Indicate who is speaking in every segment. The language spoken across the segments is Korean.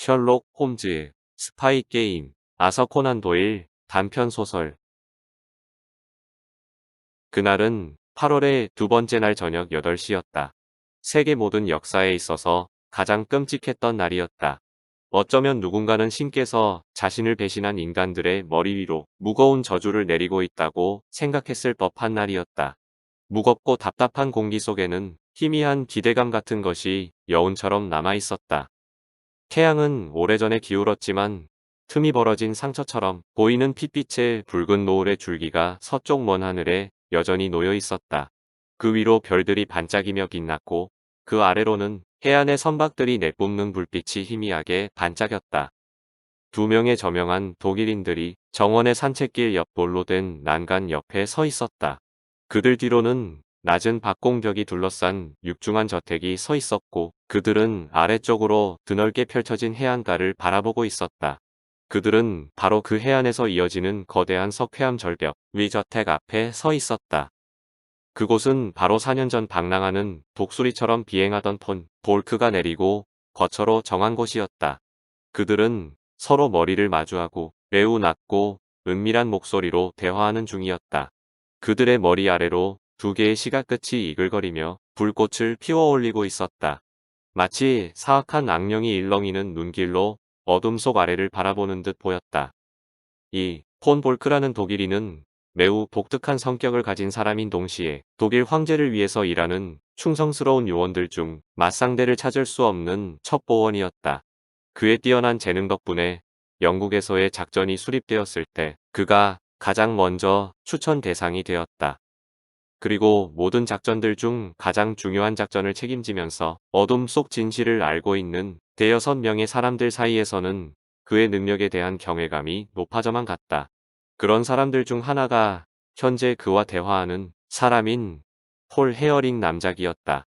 Speaker 1: 셜록 홈즈, 스파이 게임, 아서 코난 도일, 단편 소설. 그날은 8월의 두 번째 날 저녁 8시였다. 세계 모든 역사에 있어서 가장 끔찍했던 날이었다. 어쩌면 누군가는 신께서 자신을 배신한 인간들의 머리 위로 무거운 저주를 내리고 있다고 생각했을 법한 날이었다. 무겁고 답답한 공기 속에는 희미한 기대감 같은 것이 여운처럼 남아있었다. 태양은 오래전에 기울었지만 틈이 벌어진 상처처럼 보이는 핏빛의 붉은 노을의 줄기가 서쪽 먼 하늘에 여전히 놓여 있었다. 그 위로 별들이 반짝이며 빛났고 그 아래로는 해안의 선박들이 내뿜는 불빛이 희미하게 반짝였다. 두 명의 저명한 독일인들이 정원의 산책길 옆 돌로 된 난간 옆에 서 있었다. 그들 뒤로는 낮은 박공벽이 둘러싼 육중한 저택이 서 있었고 그들은 아래쪽으로 드넓게 펼쳐진 해안가를 바라보고 있었다. 그들은 바로 그 해안에서 이어지는 거대한 석회암 절벽 위 저택 앞에 서 있었다. 그곳은 바로 4년 전 방랑하는 독수리처럼 비행하던 폰 볼크가 내리고 거처로 정한 곳이었다. 그들은 서로 머리를 마주하고 매우 낮고 은밀한 목소리로 대화하는 중이었다. 그들의 머리 아래로 두 개의 시가끝이 이글거리며 불꽃을 피워 올리고 있었다. 마치 사악한 악령이 일렁이는 눈길로 어둠 속 아래를 바라보는 듯 보였다. 이 폰 볼크라는 독일인은 매우 독특한 성격을 가진 사람인 동시에 독일 황제를 위해서 일하는 충성스러운 요원들 중 맞상대를 찾을 수 없는 첩보원이었다. 그의 뛰어난 재능 덕분에 영국에서의 작전이 수립되었을 때 그가 가장 먼저 추천 대상이 되었다. 그리고 모든 작전들 중 가장 중요한 작전을 책임지면서 어둠 속 진실을 알고 있는 대여섯 명의 사람들 사이에서는 그의 능력에 대한 경외감이 높아져만 갔다. 그런 사람들 중 하나가 현재 그와 대화하는 사람인 폴 헤어링 남작이었다.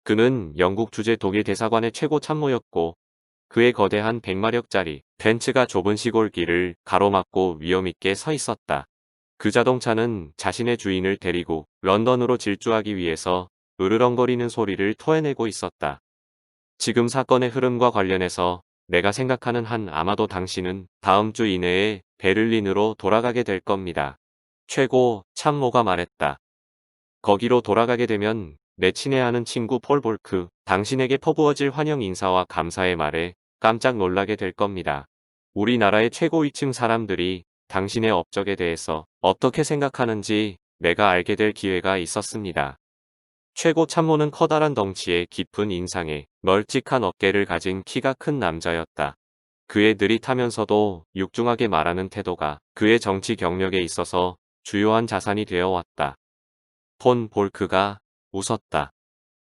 Speaker 1: 그는 영국 주재 독일 대사관의 최고 참모였고 그의 거대한 100마력짜리 벤츠가 좁은 시골 길을 가로막고 위험있게 서 있었다. 그 자동차는 자신의 주인을 데리고 런던으로 질주하기 위해서 으르렁거리는 소리를 토해내고 있었다. 지금 사건의 흐름과 관련해서 내가 생각하는 한 아마도 당신은 다음 주 이내에 베를린으로 돌아가게 될 겁니다. 최고 참모가 말했다. 거기로 돌아가게 되면 내 친애하는 친구 폴 볼크, 당신에게 퍼부어질 환영 인사와 감사의 말에 깜짝 놀라게 될 겁니다. 우리나라의 최고위층 사람들이 당신의 업적에 대해서 어떻게 생각하는지 내가 알게 될 기회가 있었습니다. 최고 참모는 커다란 덩치에 깊은 인상에 널찍한 어깨를 가진 키가 큰 남자였다. 그의 느릿하면서도 육중하게 말하는 태도가 그의 정치 경력에 있어서 주요한 자산이 되어 왔다. 폰 볼크가 웃었다.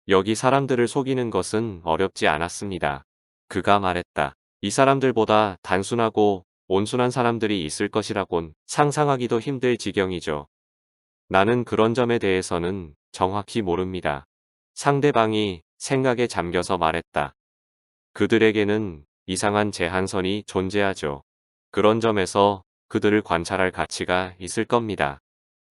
Speaker 1: 여기 사람들을 속이는 것은 어렵지 않았습니다. 그가 말했다. 이 사람들보다 단순하고 온순한 사람들이 있을 것이라곤 상상하기도 힘들 지경이죠. 나는 그런 점에 대해서는 정확히 모릅니다. 상대방이 생각에 잠겨서 말했다. 그들에게는 이상한 제한선이 존재하죠. 그런 점에서 그들을 관찰할 가치가 있을 겁니다.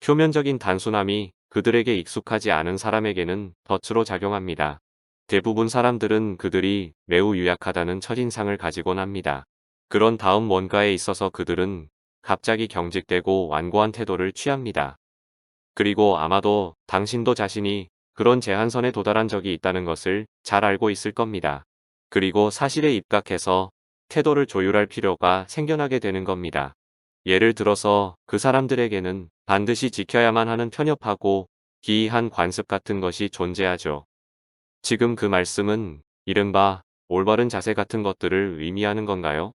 Speaker 1: 표면적인 단순함이 그들에게 익숙하지 않은 사람에게는 덫으로 작용합니다. 대부분 사람들은 그들이 매우 유약하다는 첫인상을 가지곤 합니다. 그런 다음 뭔가에 있어서 그들은 갑자기 경직되고 완고한 태도를 취합니다. 그리고 아마도 당신도 자신이 그런 제한선에 도달한 적이 있다는 것을 잘 알고 있을 겁니다. 그리고 사실에 입각해서 태도를 조율할 필요가 생겨나게 되는 겁니다. 예를 들어서 그 사람들에게는 반드시 지켜야만 하는 편협하고 기이한 관습 같은 것이 존재하죠. 지금 그 말씀은 이른바 올바른 자세 같은 것들을 의미하는 건가요?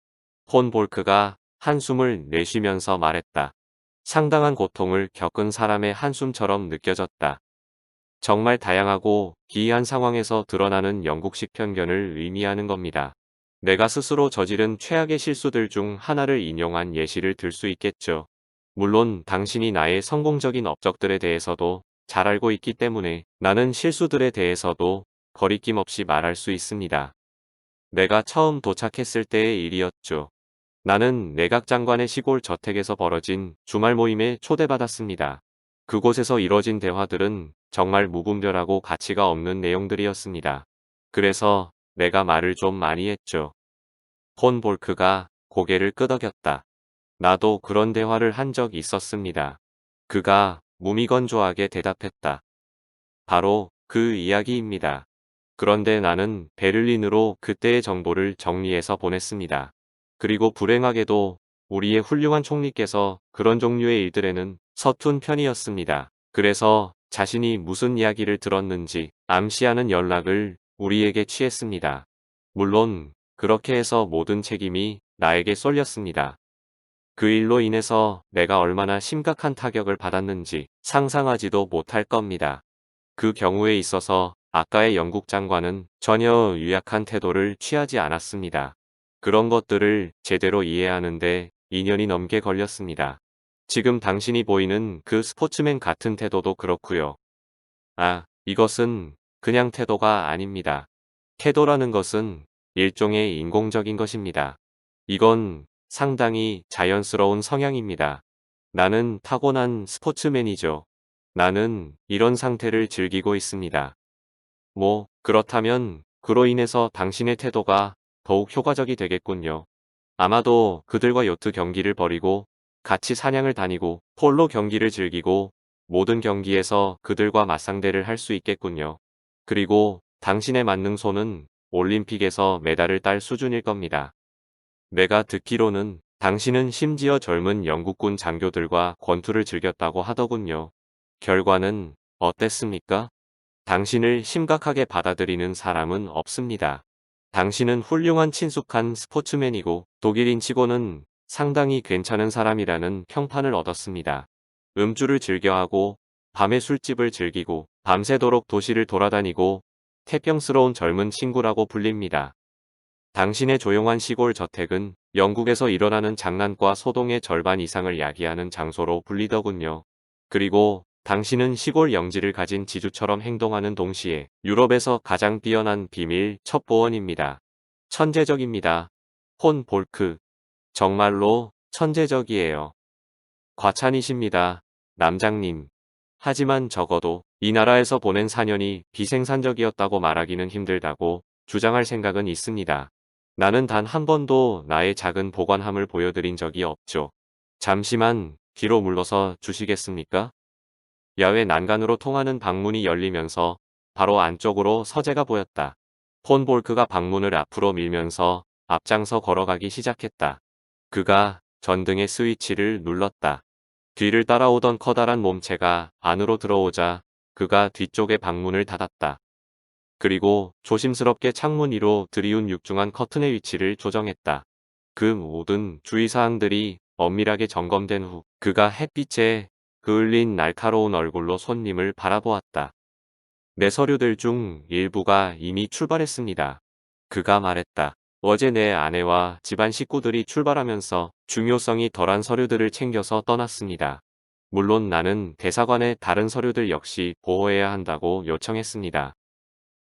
Speaker 1: 폰 볼크가 한숨을 내쉬면서 말했다. 상당한 고통을 겪은 사람의 한숨처럼 느껴졌다. 정말 다양하고 기이한 상황에서 드러나는 영국식 편견을 의미하는 겁니다. 내가 스스로 저지른 최악의 실수들 중 하나를 인용한 예시를 들 수 있겠죠. 물론 당신이 나의 성공적인 업적들에 대해서도 잘 알고 있기 때문에 나는 실수들에 대해서도 거리낌 없이 말할 수 있습니다. 내가 처음 도착했을 때의 일이었죠. 나는 내각 장관의 시골 저택에서 벌어진 주말 모임에 초대받았습니다. 그곳에서 이뤄진 대화들은 정말 무분별하고 가치가 없는 내용들이었습니다. 그래서 내가 말을 좀 많이 했죠. 폰 볼크가 고개를 끄덕였다. 나도 그런 대화를 한 적 있었습니다. 그가 무미건조하게 대답했다. 바로 그 이야기입니다. 그런데 나는 베를린으로 그때의 정보를 정리해서 보냈습니다. 그리고 불행하게도 우리의 훌륭한 총리께서 그런 종류의 일들에는 서툰 편이었습니다. 그래서 자신이 무슨 이야기를 들었는지 암시하는 연락을 우리에게 취했습니다. 물론 그렇게 해서 모든 책임이 나에게 쏠렸습니다. 그 일로 인해서 내가 얼마나 심각한 타격을 받았는지 상상하지도 못할 겁니다. 그 경우에 있어서 아까의 영국 장관은 전혀 유약한 태도를 취하지 않았습니다. 그런 것들을 제대로 이해하는데 2년이 넘게 걸렸습니다. 지금 당신이 보이는 그 스포츠맨 같은 태도도 그렇고요. 아, 이것은 그냥 태도가 아닙니다. 태도라는 것은 일종의 인공적인 것입니다. 이건 상당히 자연스러운 성향입니다. 나는 타고난 스포츠맨이죠. 나는 이런 상태를 즐기고 있습니다. 그렇다면 그로 인해서 당신의 태도가 더욱 효과적이 되겠군요. 아마도 그들과 요트 경기를 벌이고 같이 사냥을 다니고 폴로 경기를 즐기고 모든 경기에서 그들과 맞상대를 할 수 있겠군요. 그리고 당신의 만능손은 올림픽에서 메달을 딸 수준일 겁니다. 내가 듣기로는 당신은 심지어 젊은 영국군 장교들과 권투를 즐겼다고 하더군요. 결과는 어땠습니까? 당신을 심각하게 받아들이는 사람은 없습니다. 당신은 훌륭한 친숙한 스포츠맨이고 독일인치고는 상당히 괜찮은 사람이라는 평판을 얻었습니다. 음주를 즐겨하고 밤에 술집을 즐기고 밤새도록 도시를 돌아다니고 태평스러운 젊은 친구라고 불립니다. 당신의 조용한 시골 저택은 영국에서 일어나는 장난과 소동의 절반 이상을 야기하는 장소로 불리더군요. 그리고 당신은 시골 영지를 가진 지주처럼 행동하는 동시에 유럽에서 가장 뛰어난 비밀 첩보원입니다. 천재적입니다. 폰 볼크. 정말로 천재적이에요. 과찬이십니다. 남장님. 하지만 적어도 이 나라에서 보낸 4년이 비생산적이었다고 말하기는 힘들다고 주장할 생각은 있습니다. 나는 단 한 번도 나의 작은 보관함을 보여드린 적이 없죠. 잠시만 뒤로 물러서 주시겠습니까? 야외 난간으로 통하는 방문이 열리면서 바로 안쪽으로 서재가 보였다. 폰 볼크가 방문을 앞으로 밀면서 앞장서 걸어가기 시작했다. 그가 전등의 스위치를 눌렀다. 뒤를 따라오던 커다란 몸체가 안으로 들어오자 그가 뒤쪽의 방문을 닫았다. 그리고 조심스럽게 창문 위로 들이운 육중한 커튼의 위치를 조정했다. 그 모든 주의사항들이 엄밀하게 점검된 후 그가 햇빛에 그을린 날카로운 얼굴로 손님을 바라보았다. 내 서류들 중 일부가 이미 출발했습니다. 그가 말했다. 어제 내 아내와 집안 식구들이 출발하면서 중요성이 덜한 서류들을 챙겨서 떠났습니다. 물론 나는 대사관의 다른 서류들 역시 보호해야 한다고 요청했습니다.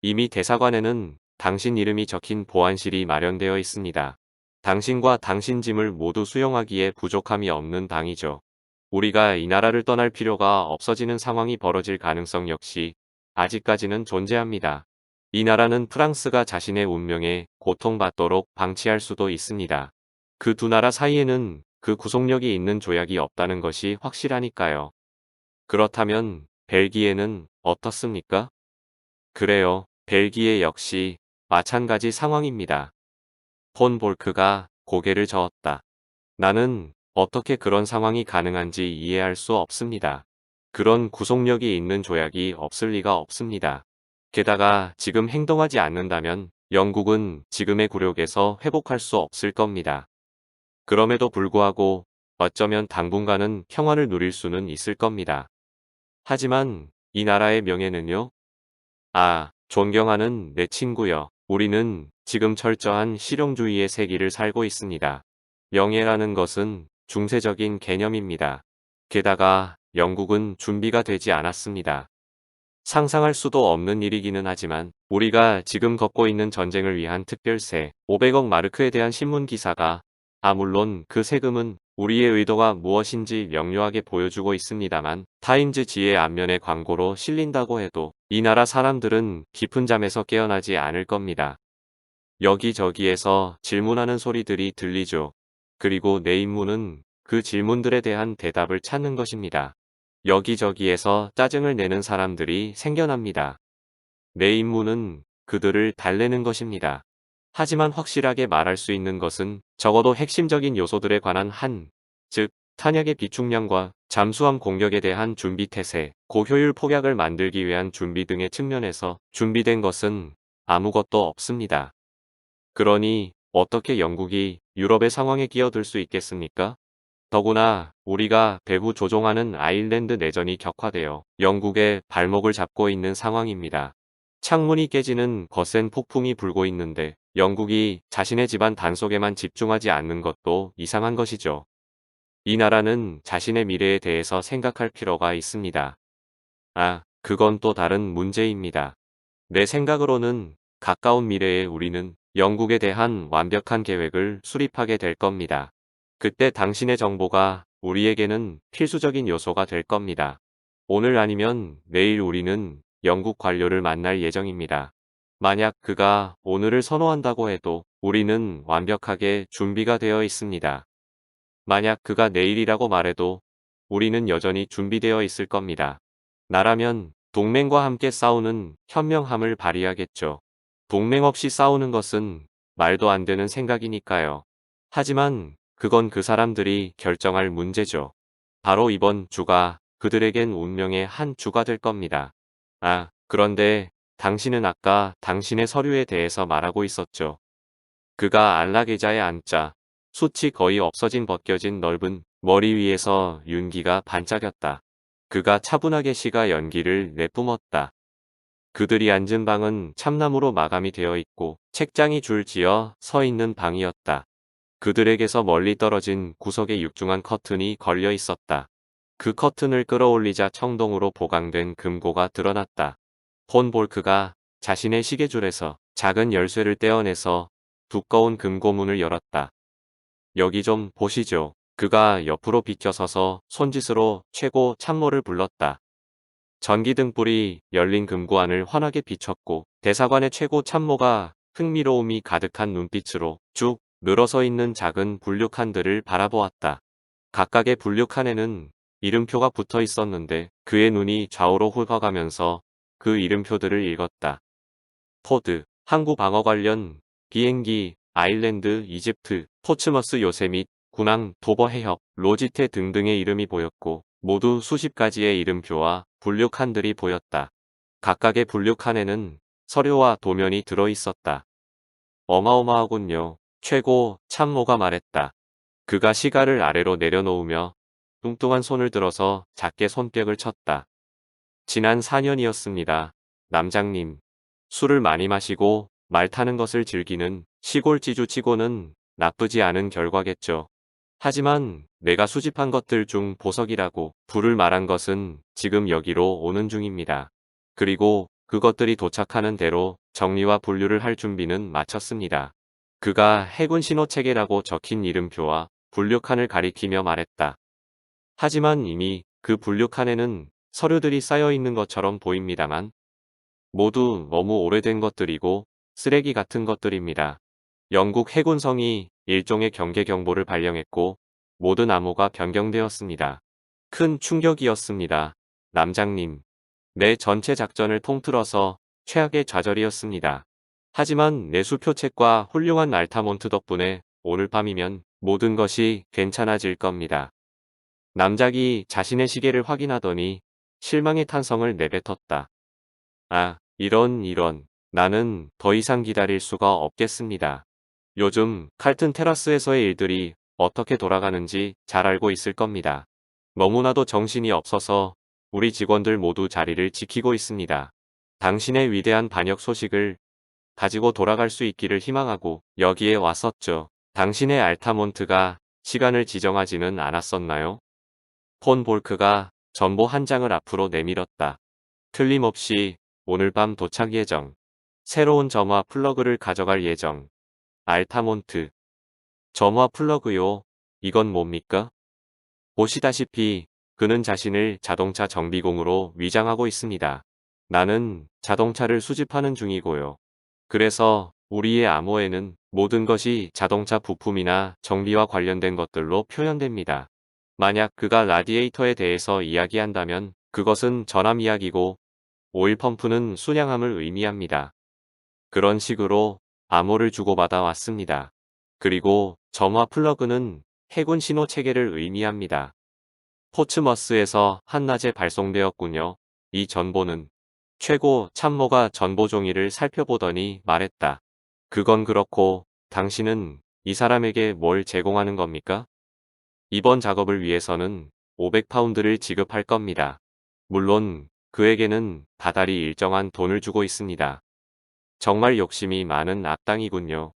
Speaker 1: 이미 대사관에는 당신 이름이 적힌 보안실이 마련되어 있습니다. 당신과 당신 짐을 모두 수용하기에 부족함이 없는 당이죠. 우리가 이 나라를 떠날 필요가 없어지는 상황이 벌어질 가능성 역시 아직까지는 존재합니다. 이 나라는 프랑스가 자신의 운명에 고통받도록 방치할 수도 있습니다. 그 두 나라 사이에는 그 구속력이 있는 조약이 없다는 것이 확실하니까요. 그렇다면 벨기에는 어떻습니까? 그래요. 벨기에 역시 마찬가지 상황입니다. 폰 볼크가 고개를 저었다. 나는 어떻게 그런 상황이 가능한지 이해할 수 없습니다. 그런 구속력이 있는 조약이 없을 리가 없습니다. 게다가 지금 행동하지 않는다면 영국은 지금의 굴욕에서 회복할 수 없을 겁니다. 그럼에도 불구하고 어쩌면 당분간은 평화를 누릴 수는 있을 겁니다. 하지만 이 나라의 명예는요? 아, 존경하는 내 친구여. 우리는 지금 철저한 실용주의의 세기를 살고 있습니다. 명예라는 것은 중세적인 개념입니다. 게다가 영국은 준비가 되지 않았습니다. 상상할 수도 없는 일이기는 하지만 우리가 지금 걷고 있는 전쟁을 위한 특별세 500억 마르크에 대한 신문 기사가 물론 그 세금은 우리의 의도가 무엇인지 명료하게 보여주고 있습니다만 타임즈지의 앞면의 광고로 실린다고 해도 이 나라 사람들은 깊은 잠에서 깨어나지 않을 겁니다. 여기저기에서 질문하는 소리들이 들리죠. 그리고 내 임무는 그 질문들에 대한 대답을 찾는 것입니다. 여기저기에서 짜증을 내는 사람들이 생겨납니다. 내 임무는 그들을 달래는 것입니다. 하지만 확실하게 말할 수 있는 것은 적어도 핵심적인 요소들에 관한 즉, 탄약의 비축량과 잠수함 공격에 대한 준비 태세, 고효율 폭약을 만들기 위한 준비 등의 측면에서 준비된 것은 아무것도 없습니다. 그러니 어떻게 영국이 유럽의 상황에 끼어들 수 있겠습니까? 더구나 우리가 배후 조종하는 아일랜드 내전이 격화되어 영국의 발목을 잡고 있는 상황입니다. 창문이 깨지는 거센 폭풍이 불고 있는데 영국이 자신의 집안 단속에만 집중하지 않는 것도 이상한 것이죠. 이 나라는 자신의 미래에 대해서 생각할 필요가 있습니다. 그건 또 다른 문제입니다. 내 생각으로는 가까운 미래에 우리는 영국에 대한 완벽한 계획을 수립하게 될 겁니다. 그때 당신의 정보가 우리에게는 필수적인 요소가 될 겁니다. 오늘 아니면 내일 우리는 영국 관료를 만날 예정입니다. 만약 그가 오늘을 선호한다고 해도 우리는 완벽하게 준비가 되어 있습니다. 만약 그가 내일이라고 말해도 우리는 여전히 준비되어 있을 겁니다. 나라면 동맹과 함께 싸우는 현명함을 발휘하겠죠. 동맹 없이 싸우는 것은 말도 안 되는 생각이니까요. 하지만 그건 그 사람들이 결정할 문제죠. 바로 이번 주가 그들에겐 운명의 한 주가 될 겁니다. 그런데 당신은 아까 당신의 서류에 대해서 말하고 있었죠. 그가 안락 의자에 앉자 숱이 거의 없어진 벗겨진 넓은 머리 위에서 윤기가 반짝였다. 그가 차분하게 시가 연기를 내뿜었다. 그들이 앉은 방은 참나무로 마감이 되어 있고 책장이 줄지어 서 있는 방이었다. 그들에게서 멀리 떨어진 구석에 육중한 커튼이 걸려 있었다. 그 커튼을 끌어올리자 청동으로 보강된 금고가 드러났다. 폰 볼크가 자신의 시계줄에서 작은 열쇠를 떼어내서 두꺼운 금고문을 열었다. 여기 좀 보시죠. 그가 옆으로 비껴서서 손짓으로 최고 참모를 불렀다. 전기등불이 열린 금고 안을 환하게 비췄고 대사관의 최고 참모가 흥미로움이 가득한 눈빛으로 쭉 늘어서 있는 작은 분류칸들을 바라보았다. 각각의 분류칸에는 이름표가 붙어 있었는데 그의 눈이 좌우로 훑어가면서 그 이름표들을 읽었다. 포드, 항구 방어 관련 비행기, 아일랜드, 이집트, 포츠머스 요새밋, 군항, 도버 해협, 로지테 등등의 이름이 보였고 모두 수십 가지의 이름표와 분류칸들이 보였다. 각각의 분류칸에는 서류와 도면이 들어 있었다. 어마어마하군요. 최고 참모가 말했다. 그가 시가를 아래로 내려놓으며 뚱뚱한 손을 들어서 작게 손뼉을 쳤다. 지난 4년이었습니다. 남장님. 술을 많이 마시고 말 타는 것을 즐기는 시골지주 치고는 나쁘지 않은 결과겠죠. 하지만 내가 수집한 것들 중 보석이라고 불을 말한 것은 지금 여기로 오는 중입니다. 그리고 그것들이 도착하는 대로 정리와 분류를 할 준비는 마쳤습니다. 그가 해군 신호체계라고 적힌 이름표와 분류칸을 가리키며 말했다. 하지만 이미 그 분류칸에는 서류들이 쌓여 있는 것처럼 보입니다만 모두 너무 오래된 것들이고 쓰레기 같은 것들입니다. 영국 해군성이 일종의 경계 경보를 발령했고 모든 암호가 변경되었습니다. 큰 충격이었습니다. 남장님. 내 전체 작전을 통틀어서 최악의 좌절이었습니다. 하지만 내 수표책과 훌륭한 알타몬트 덕분에 오늘 밤이면 모든 것이 괜찮아질 겁니다. 남작이 자신의 시계를 확인하더니 실망의 탄성을 내뱉었다. 이런. 나는 더 이상 기다릴 수가 없겠습니다. 요즘 칼튼 테라스에서의 일들이 어떻게 돌아가는지 잘 알고 있을 겁니다. 너무나도 정신이 없어서 우리 직원들 모두 자리를 지키고 있습니다. 당신의 위대한 반역 소식을 가지고 돌아갈 수 있기를 희망하고 여기에 왔었죠. 당신의 알타몬트가 시간을 지정하지는 않았었나요? 폰 볼크가 전보 한 장을 앞으로 내밀었다. 틀림없이 오늘 밤 도착 예정. 새로운 점화 플러그를 가져갈 예정. 알타몬트. 점화 플러그요. 이건 뭡니까? 보시다시피 그는 자신을 자동차 정비공으로 위장하고 있습니다. 나는 자동차를 수집하는 중이고요. 그래서 우리의 암호에는 모든 것이 자동차 부품이나 정비와 관련된 것들로 표현됩니다. 만약 그가 라디에이터에 대해서 이야기한다면 그것은 전함 이야기고 오일 펌프는 순양함을 의미합니다. 그런 식으로 암호를 주고받아 왔습니다. 그리고 점화 플러그는 해군 신호 체계를 의미합니다. 포츠머스에서 한낮에 발송되었군요. 이 전보는 최고 참모가 전보 종이를 살펴보더니 말했다. 그건 그렇고 당신은 이 사람에게 뭘 제공하는 겁니까? 이번 작업을 위해서는 500파운드를 지급할 겁니다. 물론 그에게는 다달이 일정한 돈을 주고 있습니다. 정말 욕심이 많은 악당이군요.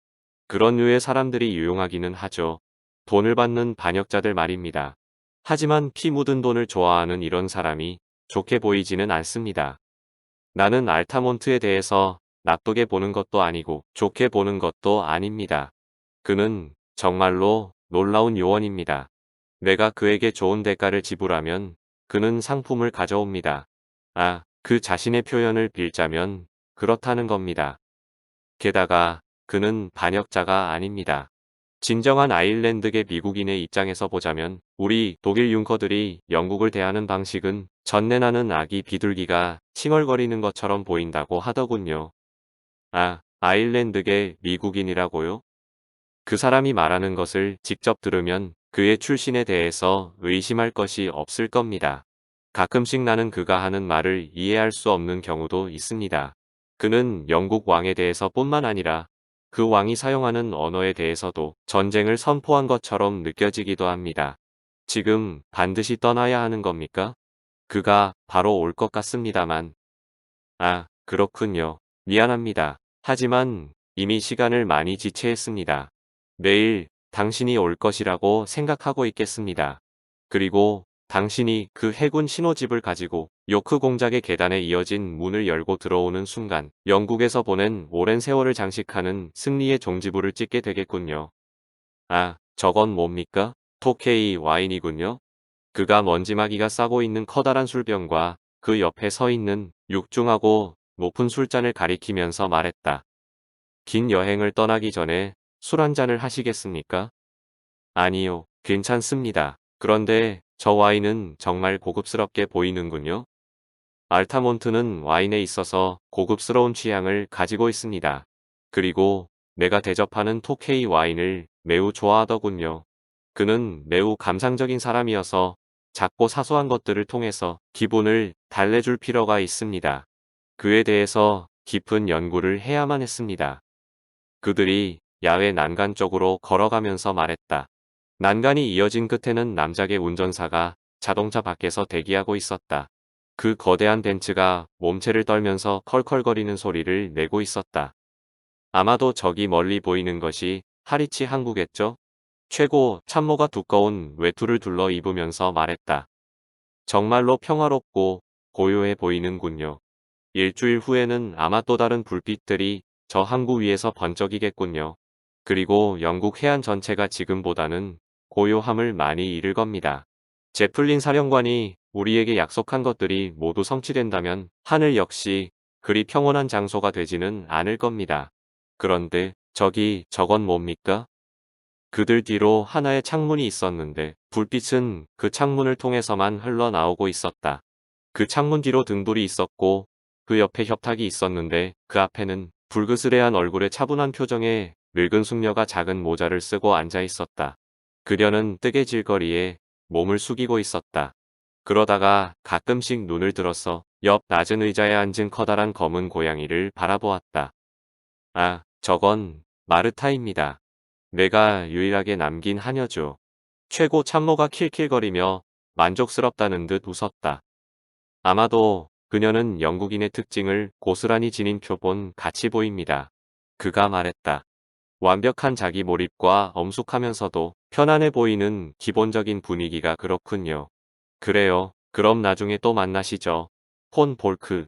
Speaker 1: 그런 류의 사람들이 유용하기는 하죠. 돈을 받는 반역자들 말입니다. 하지만 피 묻은 돈을 좋아하는 이런 사람이 좋게 보이지는 않습니다. 나는 알타몬트에 대해서 나쁘게 보는 것도 아니고 좋게 보는 것도 아닙니다. 그는 정말로 놀라운 요원입니다. 내가 그에게 좋은 대가를 지불하면 그는 상품을 가져옵니다. 그 자신의 표현을 빌자면 그렇다는 겁니다. 게다가 그는 반역자가 아닙니다. 진정한 아일랜드계 미국인의 입장에서 보자면 우리 독일 융커들이 영국을 대하는 방식은 전내나는 아기 비둘기가 칭얼거리는 것처럼 보인다고 하더군요. 아일랜드계 미국인이라고요? 그 사람이 말하는 것을 직접 들으면 그의 출신에 대해서 의심할 것이 없을 겁니다. 가끔씩 나는 그가 하는 말을 이해할 수 없는 경우도 있습니다. 그는 영국 왕에 대해서 뿐만 아니라 그 왕이 사용하는 언어에 대해서도 전쟁을 선포한 것처럼 느껴지기도 합니다. 지금 반드시 떠나야 하는 겁니까? 그가 바로 올 것 같습니다만. 그렇군요. 미안합니다. 하지만 이미 시간을 많이 지체했습니다. 내일 당신이 올 것이라고 생각하고 있겠습니다. 그리고 당신이 그 해군 신호집을 가지고 요크 공작의 계단에 이어진 문을 열고 들어오는 순간 영국에서 보낸 오랜 세월을 장식하는 승리의 종지부를 찍게 되겠군요. 저건 뭡니까? 토케이 와인이군요. 그가 먼지마귀가 싸고 있는 커다란 술병과 그 옆에 서 있는 육중하고 높은 술잔을 가리키면서 말했다. 긴 여행을 떠나기 전에 술 한 잔을 하시겠습니까? 아니요, 괜찮습니다. 그런데 저 와인은 정말 고급스럽게 보이는군요. 알타몬트는 와인에 있어서 고급스러운 취향을 가지고 있습니다. 그리고 내가 대접하는 토케이 와인을 매우 좋아하더군요. 그는 매우 감상적인 사람이어서 작고 사소한 것들을 통해서 기분을 달래줄 필요가 있습니다. 그에 대해서 깊은 연구를 해야만 했습니다. 그들이 야외 난간 쪽으로 걸어가면서 말했다. 난간이 이어진 끝에는 남작의 운전사가 자동차 밖에서 대기하고 있었다. 그 거대한 벤츠가 몸체를 떨면서 컬컬거리는 소리를 내고 있었다. 아마도 저기 멀리 보이는 것이 하리치 항구겠죠? 최고 참모가 두꺼운 외투를 둘러 입으면서 말했다. 정말로 평화롭고 고요해 보이는군요. 일주일 후에는 아마 또 다른 불빛들이 저 항구 위에서 번쩍이겠군요. 그리고 영국 해안 전체가 지금보다는 고요함을 많이 잃을 겁니다. 제플린 사령관이 우리에게 약속한 것들이 모두 성취된다면 하늘 역시 그리 평온한 장소가 되지는 않을 겁니다. 그런데 저건 뭡니까? 그들 뒤로 하나의 창문이 있었는데 불빛은 그 창문을 통해서만 흘러나오고 있었다. 그 창문 뒤로 등불이 있었고 그 옆에 협탁이 있었는데 그 앞에는 불그스레한 얼굴에 차분한 표정의 늙은 숙녀가 작은 모자를 쓰고 앉아 있었다. 그녀는 뜨개질거리에 몸을 숙이고 있었다. 그러다가 가끔씩 눈을 들어서 옆 낮은 의자에 앉은 커다란 검은 고양이를 바라보았다. 저건 마르타입니다. 내가 유일하게 남긴 하녀죠. 최고 참모가 킬킬거리며 만족스럽다는 듯 웃었다. 아마도 그녀는 영국인의 특징을 고스란히 지닌 표본 같이 보입니다. 그가 말했다. 완벽한 자기 몰입과 엄숙하면서도 편안해 보이는 기본적인 분위기가 그렇군요. 그래요. 그럼 나중에 또 만나시죠. 폰 볼크.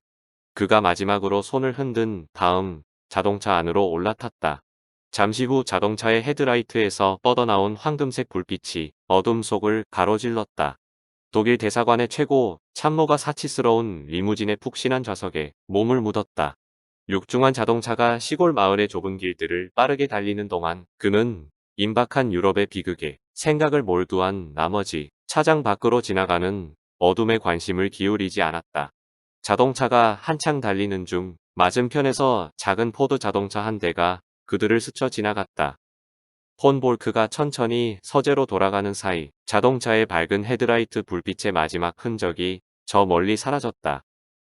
Speaker 1: 그가 마지막으로 손을 흔든 다음 자동차 안으로 올라탔다. 잠시 후 자동차의 헤드라이트에서 뻗어나온 황금색 불빛이 어둠 속을 가로질렀다. 독일 대사관의 최고 참모가 사치스러운 리무진의 푹신한 좌석에 몸을 묻었다. 육중한 자동차가 시골 마을의 좁은 길들을 빠르게 달리는 동안 그는 임박한 유럽의 비극에 생각을 몰두한 나머지 차장 밖으로 지나가는 어둠에 관심을 기울이지 않았다. 자동차가 한창 달리는 중 맞은편에서 작은 포드 자동차 한 대가 그들을 스쳐 지나갔다. 폰 볼크가 천천히 서재로 돌아가는 사이 자동차의 밝은 헤드라이트 불빛의 마지막 흔적이 저 멀리 사라졌다.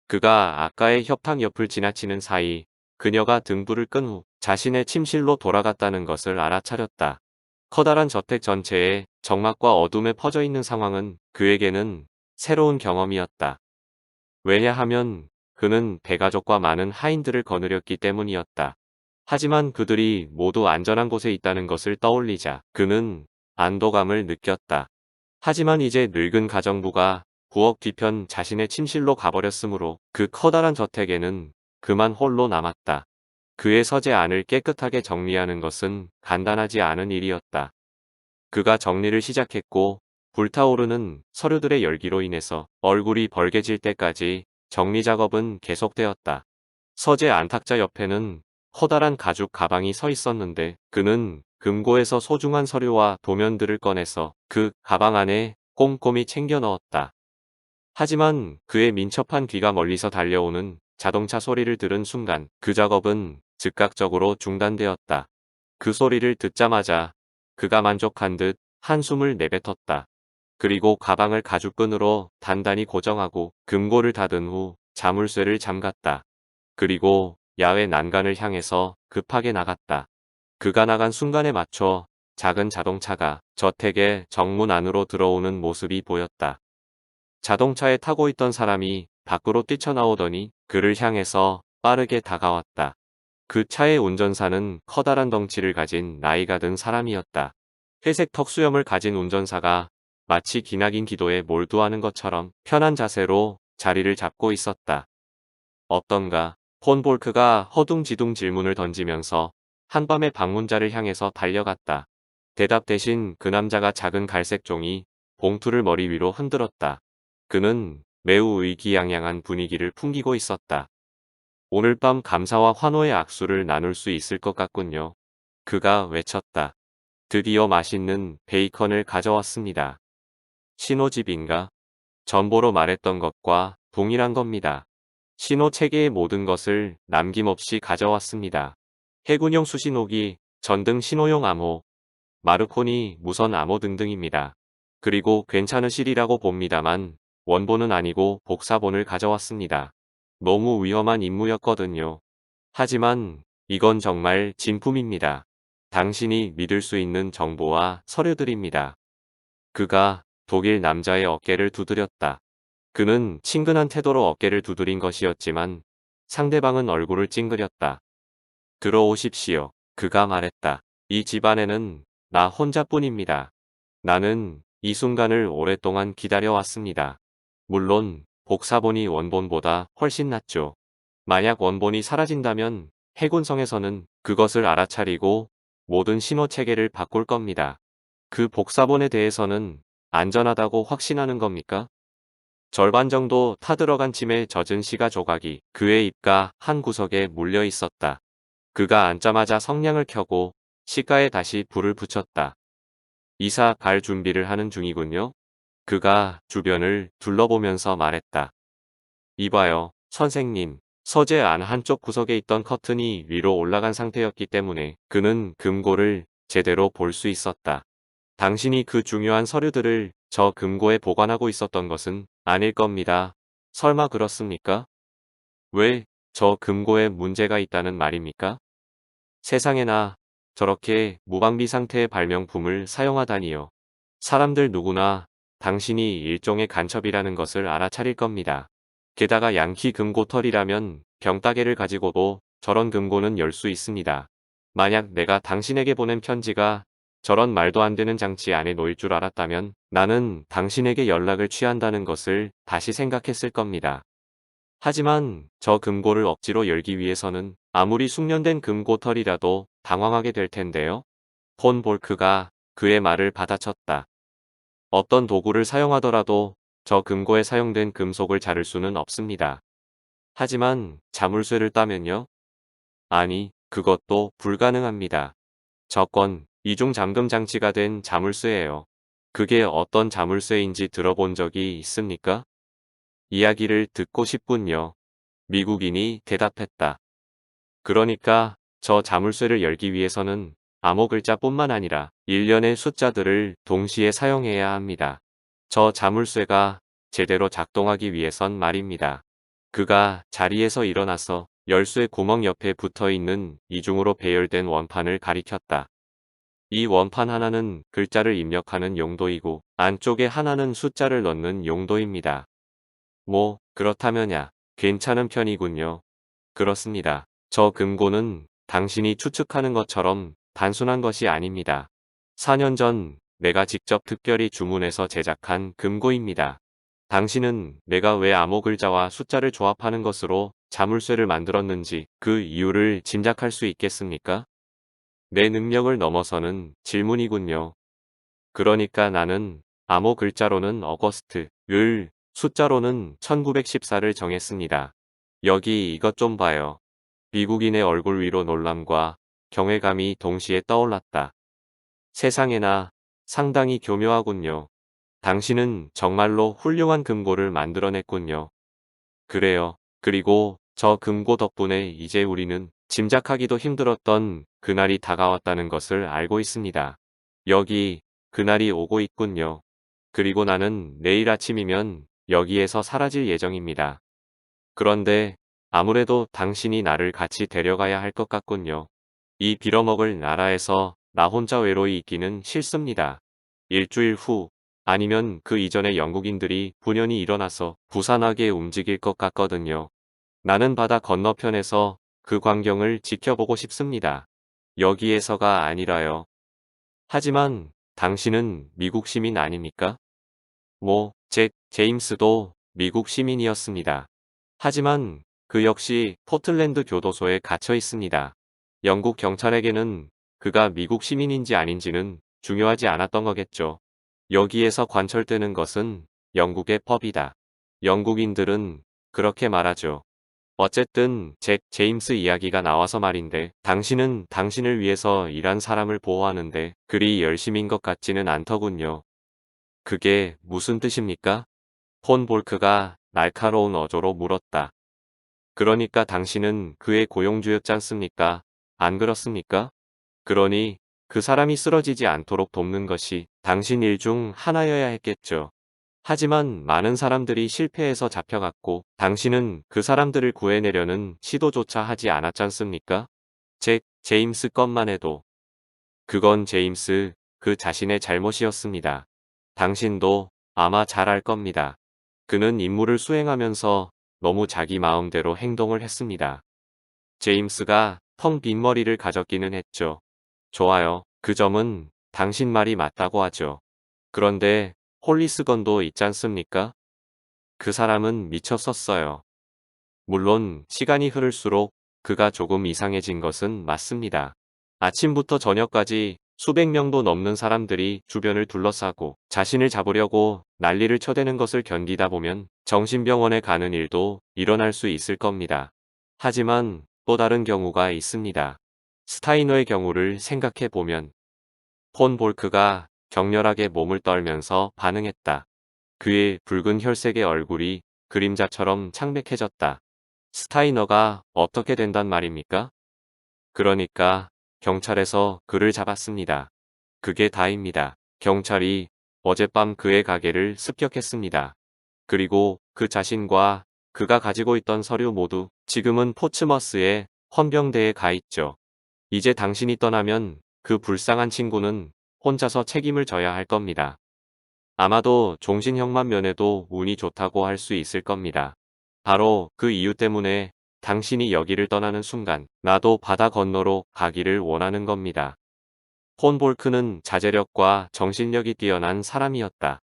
Speaker 1: 그가 아까의 협탁 옆을 지나치는 사이 그녀가 등불을 끈 후 자신의 침실로 돌아갔다는 것을 알아차렸다. 커다란 저택 전체에 적막과 어둠에 퍼져 있는 상황은 그에게는 새로운 경험이었다. 왜냐하면 그는 대가족과 많은 하인들을 거느렸기 때문이었다. 하지만 그들이 모두 안전한 곳에 있다는 것을 떠올리자 그는 안도감을 느꼈다. 하지만 이제 늙은 가정부가 부엌 뒤편 자신의 침실로 가버렸으므로 그 커다란 저택에는 그만 홀로 남았다. 그의 서재 안을 깨끗하게 정리하는 것은 간단하지 않은 일이었다. 그가 정리를 시작했고 불타오르는 서류들의 열기로 인해서 얼굴이 벌개질 때까지 정리 작업은 계속되었다. 서재 안탁자 옆에는 커다란 가죽 가방이 서 있었는데 그는 금고에서 소중한 서류와 도면들을 꺼내서 그 가방 안에 꼼꼼히 챙겨 넣었다. 하지만 그의 민첩한 귀가 멀리서 달려오는 자동차 소리를 들은 순간 그 작업은 즉각적으로 중단되었다. 그 소리를 듣자마자 그가 만족한 듯 한숨을 내뱉었다. 그리고 가방을 가죽끈으로 단단히 고정하고 금고를 닫은 후 자물쇠를 잠갔다. 그리고 야외 난간을 향해서 급하게 나갔다. 그가 나간 순간에 맞춰 작은 자동차가 저택의 정문 안으로 들어오는 모습이 보였다. 자동차에 타고 있던 사람이 밖으로 뛰쳐나오더니 그를 향해서 빠르게 다가왔다. 그 차의 운전사는 커다란 덩치를 가진 나이가 든 사람이었다. 회색 턱수염을 가진 운전사가 마치 기나긴 기도에 몰두하는 것처럼 편한 자세로 자리를 잡고 있었다. 어떤가? 폰 볼크가 허둥지둥 질문을 던지면서 한밤의 방문자를 향해서 달려갔다. 대답 대신 그 남자가 작은 갈색 종이 봉투를 머리 위로 흔들었다. 그는 매우 의기양양한 분위기를 풍기고 있었다. 오늘 밤 감사와 환호의 악수를 나눌 수 있을 것 같군요. 그가 외쳤다. 드디어 맛있는 베이컨을 가져왔습니다. 신호집인가? 전보로 말했던 것과 동일한 겁니다. 신호 체계의 모든 것을 남김없이 가져왔습니다. 해군용 수신호기, 전등 신호용 암호, 마르코니 무선 암호 등등입니다. 그리고 괜찮으시리라고 봅니다만 원본은 아니고 복사본을 가져왔습니다. 너무 위험한 임무였거든요. 하지만 이건 정말 진품입니다. 당신이 믿을 수 있는 정보와 서류들입니다. 그가 독일 남자의 어깨를 두드렸다. 그는 친근한 태도로 어깨를 두드린 것이었지만 상대방은 얼굴을 찡그렸다. 들어오십시오. 그가 말했다. 이 집안에는 나 혼자뿐입니다. 나는 이 순간을 오랫동안 기다려왔습니다. 물론 복사본이 원본보다 훨씬 낫죠. 만약 원본이 사라진다면 해군성에서는 그것을 알아차리고 모든 신호 체계를 바꿀 겁니다. 그 복사본에 대해서는 안전하다고 확신하는 겁니까? 절반 정도 타들어간 침에 젖은 시가 조각이 그의 입가 한 구석에 물려 있었다. 그가 앉자마자 성냥을 켜고 시가에 다시 불을 붙였다. 이사 갈 준비를 하는 중이군요. 그가 주변을 둘러보면서 말했다. 이봐요, 선생님. 서재 안 한쪽 구석에 있던 커튼이 위로 올라간 상태였기 때문에 그는 금고를 제대로 볼 수 있었다. 당신이 그 중요한 서류들을 저 금고에 보관하고 있었던 것은 아닐 겁니다. 설마 그렇습니까? 왜 저 금고에 문제가 있다는 말입니까? 세상에나 저렇게 무방비 상태의 발명품을 사용하다니요. 사람들 누구나 당신이 일종의 간첩이라는 것을 알아차릴 겁니다. 게다가 양키 금고털이라면 병따개를 가지고도 저런 금고는 열 수 있습니다. 만약 내가 당신에게 보낸 편지가 저런 말도 안 되는 장치 안에 놓일 줄 알았다면 나는 당신에게 연락을 취한다는 것을 다시 생각했을 겁니다. 하지만 저 금고를 억지로 열기 위해서는 아무리 숙련된 금고털이라도 당황하게 될 텐데요. 폰 볼크가 그의 말을 받아쳤다. 어떤 도구를 사용하더라도 저 금고에 사용된 금속을 자를 수는 없습니다. 하지만 자물쇠를 따면요? 아니, 그것도 불가능합니다. 저건 이중 잠금 장치가 된 자물쇠예요. 그게 어떤 자물쇠인지 들어본 적이 있습니까? 이야기를 듣고 싶군요. 미국인이 대답했다. 그러니까 저 자물쇠를 열기 위해서는 암호 글자뿐만 아니라 일련의 숫자들을 동시에 사용해야 합니다. 저 자물쇠가 제대로 작동하기 위해선 말입니다. 그가 자리에서 일어나서 열쇠 구멍 옆에 붙어있는 이중으로 배열된 원판을 가리켰다. 이 원판 하나는 글자를 입력하는 용도이고 안쪽에 하나는 숫자를 넣는 용도입니다. 뭐 그렇다면야 괜찮은 편이군요. 그렇습니다. 저 금고는 당신이 추측하는 것처럼 단순한 것이 아닙니다. 4년 전 내가 직접 특별히 주문해서 제작한 금고입니다. 당신은 내가 왜 암호 글자와 숫자를 조합하는 것으로 자물쇠를 만들었는지 그 이유를 짐작할 수 있겠습니까? 내 능력을 넘어서는 질문이군요. 그러니까 나는 암호 글자로는 어거스트를, 숫자로는 1914를 정했습니다. 여기 이것 좀 봐요. 미국인의 얼굴 위로 놀람과 경외감이 동시에 떠올랐다. 세상에나 상당히 교묘하군요. 당신은 정말로 훌륭한 금고를 만들어냈군요. 그래요. 그리고 저 금고 덕분에 이제 우리는 짐작하기도 힘들었던 그날이 다가왔다는 것을 알고 있습니다. 여기 그날이 오고 있군요. 그리고 나는 내일 아침이면 여기에서 사라질 예정입니다. 그런데 아무래도 당신이 나를 같이 데려가야 할 것 같군요. 이 빌어먹을 나라에서 나 혼자 외로이 있기는 싫습니다. 일주일 후 아니면 그 이전에 영국인들이 분연히 일어나서 부산하게 움직일 것 같거든요. 나는 바다 건너편에서 그 광경을 지켜보고 싶습니다. 여기에서가 아니라요. 하지만 당신은 미국 시민 아닙니까? 뭐, 제임스도 미국 시민이었습니다. 하지만 그 역시 포틀랜드 교도소에 갇혀 있습니다. 영국 경찰에게는 그가 미국 시민인지 아닌지는 중요하지 않았던 거겠죠. 여기에서 관철되는 것은 영국의 법이다. 영국인들은 그렇게 말하죠. 어쨌든 제임스 이야기가 나와서 말인데 당신은 당신을 위해서 일한 사람을 보호하는데 그리 열심인 것 같지는 않더군요. 그게 무슨 뜻입니까? 폰 볼크가 날카로운 어조로 물었다. 그러니까 당신은 그의 고용주였잖습니까? 안 그렇습니까? 그러니 그 사람이 쓰러지지 않도록 돕는 것이 당신 일 중 하나여야 했겠죠. 하지만 많은 사람들이 실패해서 잡혀갔고 당신은 그 사람들을 구해내려는 시도조차 하지 않았잖습니까? 제임스 것만 해도 그건 제임스 그 자신의 잘못이었습니다. 당신도 아마 잘 알 겁니다. 그는 임무를 수행하면서 너무 자기 마음대로 행동을 했습니다. 제임스가 텅 빈 머리를 가졌기는 했죠. 좋아요. 그 점은 당신 말이 맞다고 하죠. 그런데 홀리스건도 있잖습니까? 그 사람은 미쳤었어요. 물론 시간이 흐를수록 그가 조금 이상해진 것은 맞습니다. 아침부터 저녁까지 수백 명도 넘는 사람들이 주변을 둘러싸고 자신을 잡으려고 난리를 쳐대는 것을 견디다 보면 정신병원에 가는 일도 일어날 수 있을 겁니다. 하지만 또 다른 경우가 있습니다. 스타이너의 경우를 생각해 보면 폰 볼크가 격렬하게 몸을 떨면서 반응했다. 그의 붉은 혈색의 얼굴이 그림자처럼 창백해졌다. 스타이너가 어떻게 된단 말입니까? 그러니까 경찰에서 그를 잡았습니다. 그게 다입니다. 경찰이 어젯밤 그의 가게를 습격했습니다. 그리고 그 자신과 그가 가지고 있던 서류 모두 지금은 포츠머스의 헌병대에 가 있죠. 이제 당신이 떠나면 그 불쌍한 친구는 혼자서 책임을 져야 할 겁니다. 아마도 종신형만 면에도 운이 좋다고 할 수 있을 겁니다. 바로 그 이유 때문에 당신이 여기를 떠나는 순간 나도 바다 건너로 가기를 원하는 겁니다. 폰 볼크는 자제력과 정신력이 뛰어난 사람이었다.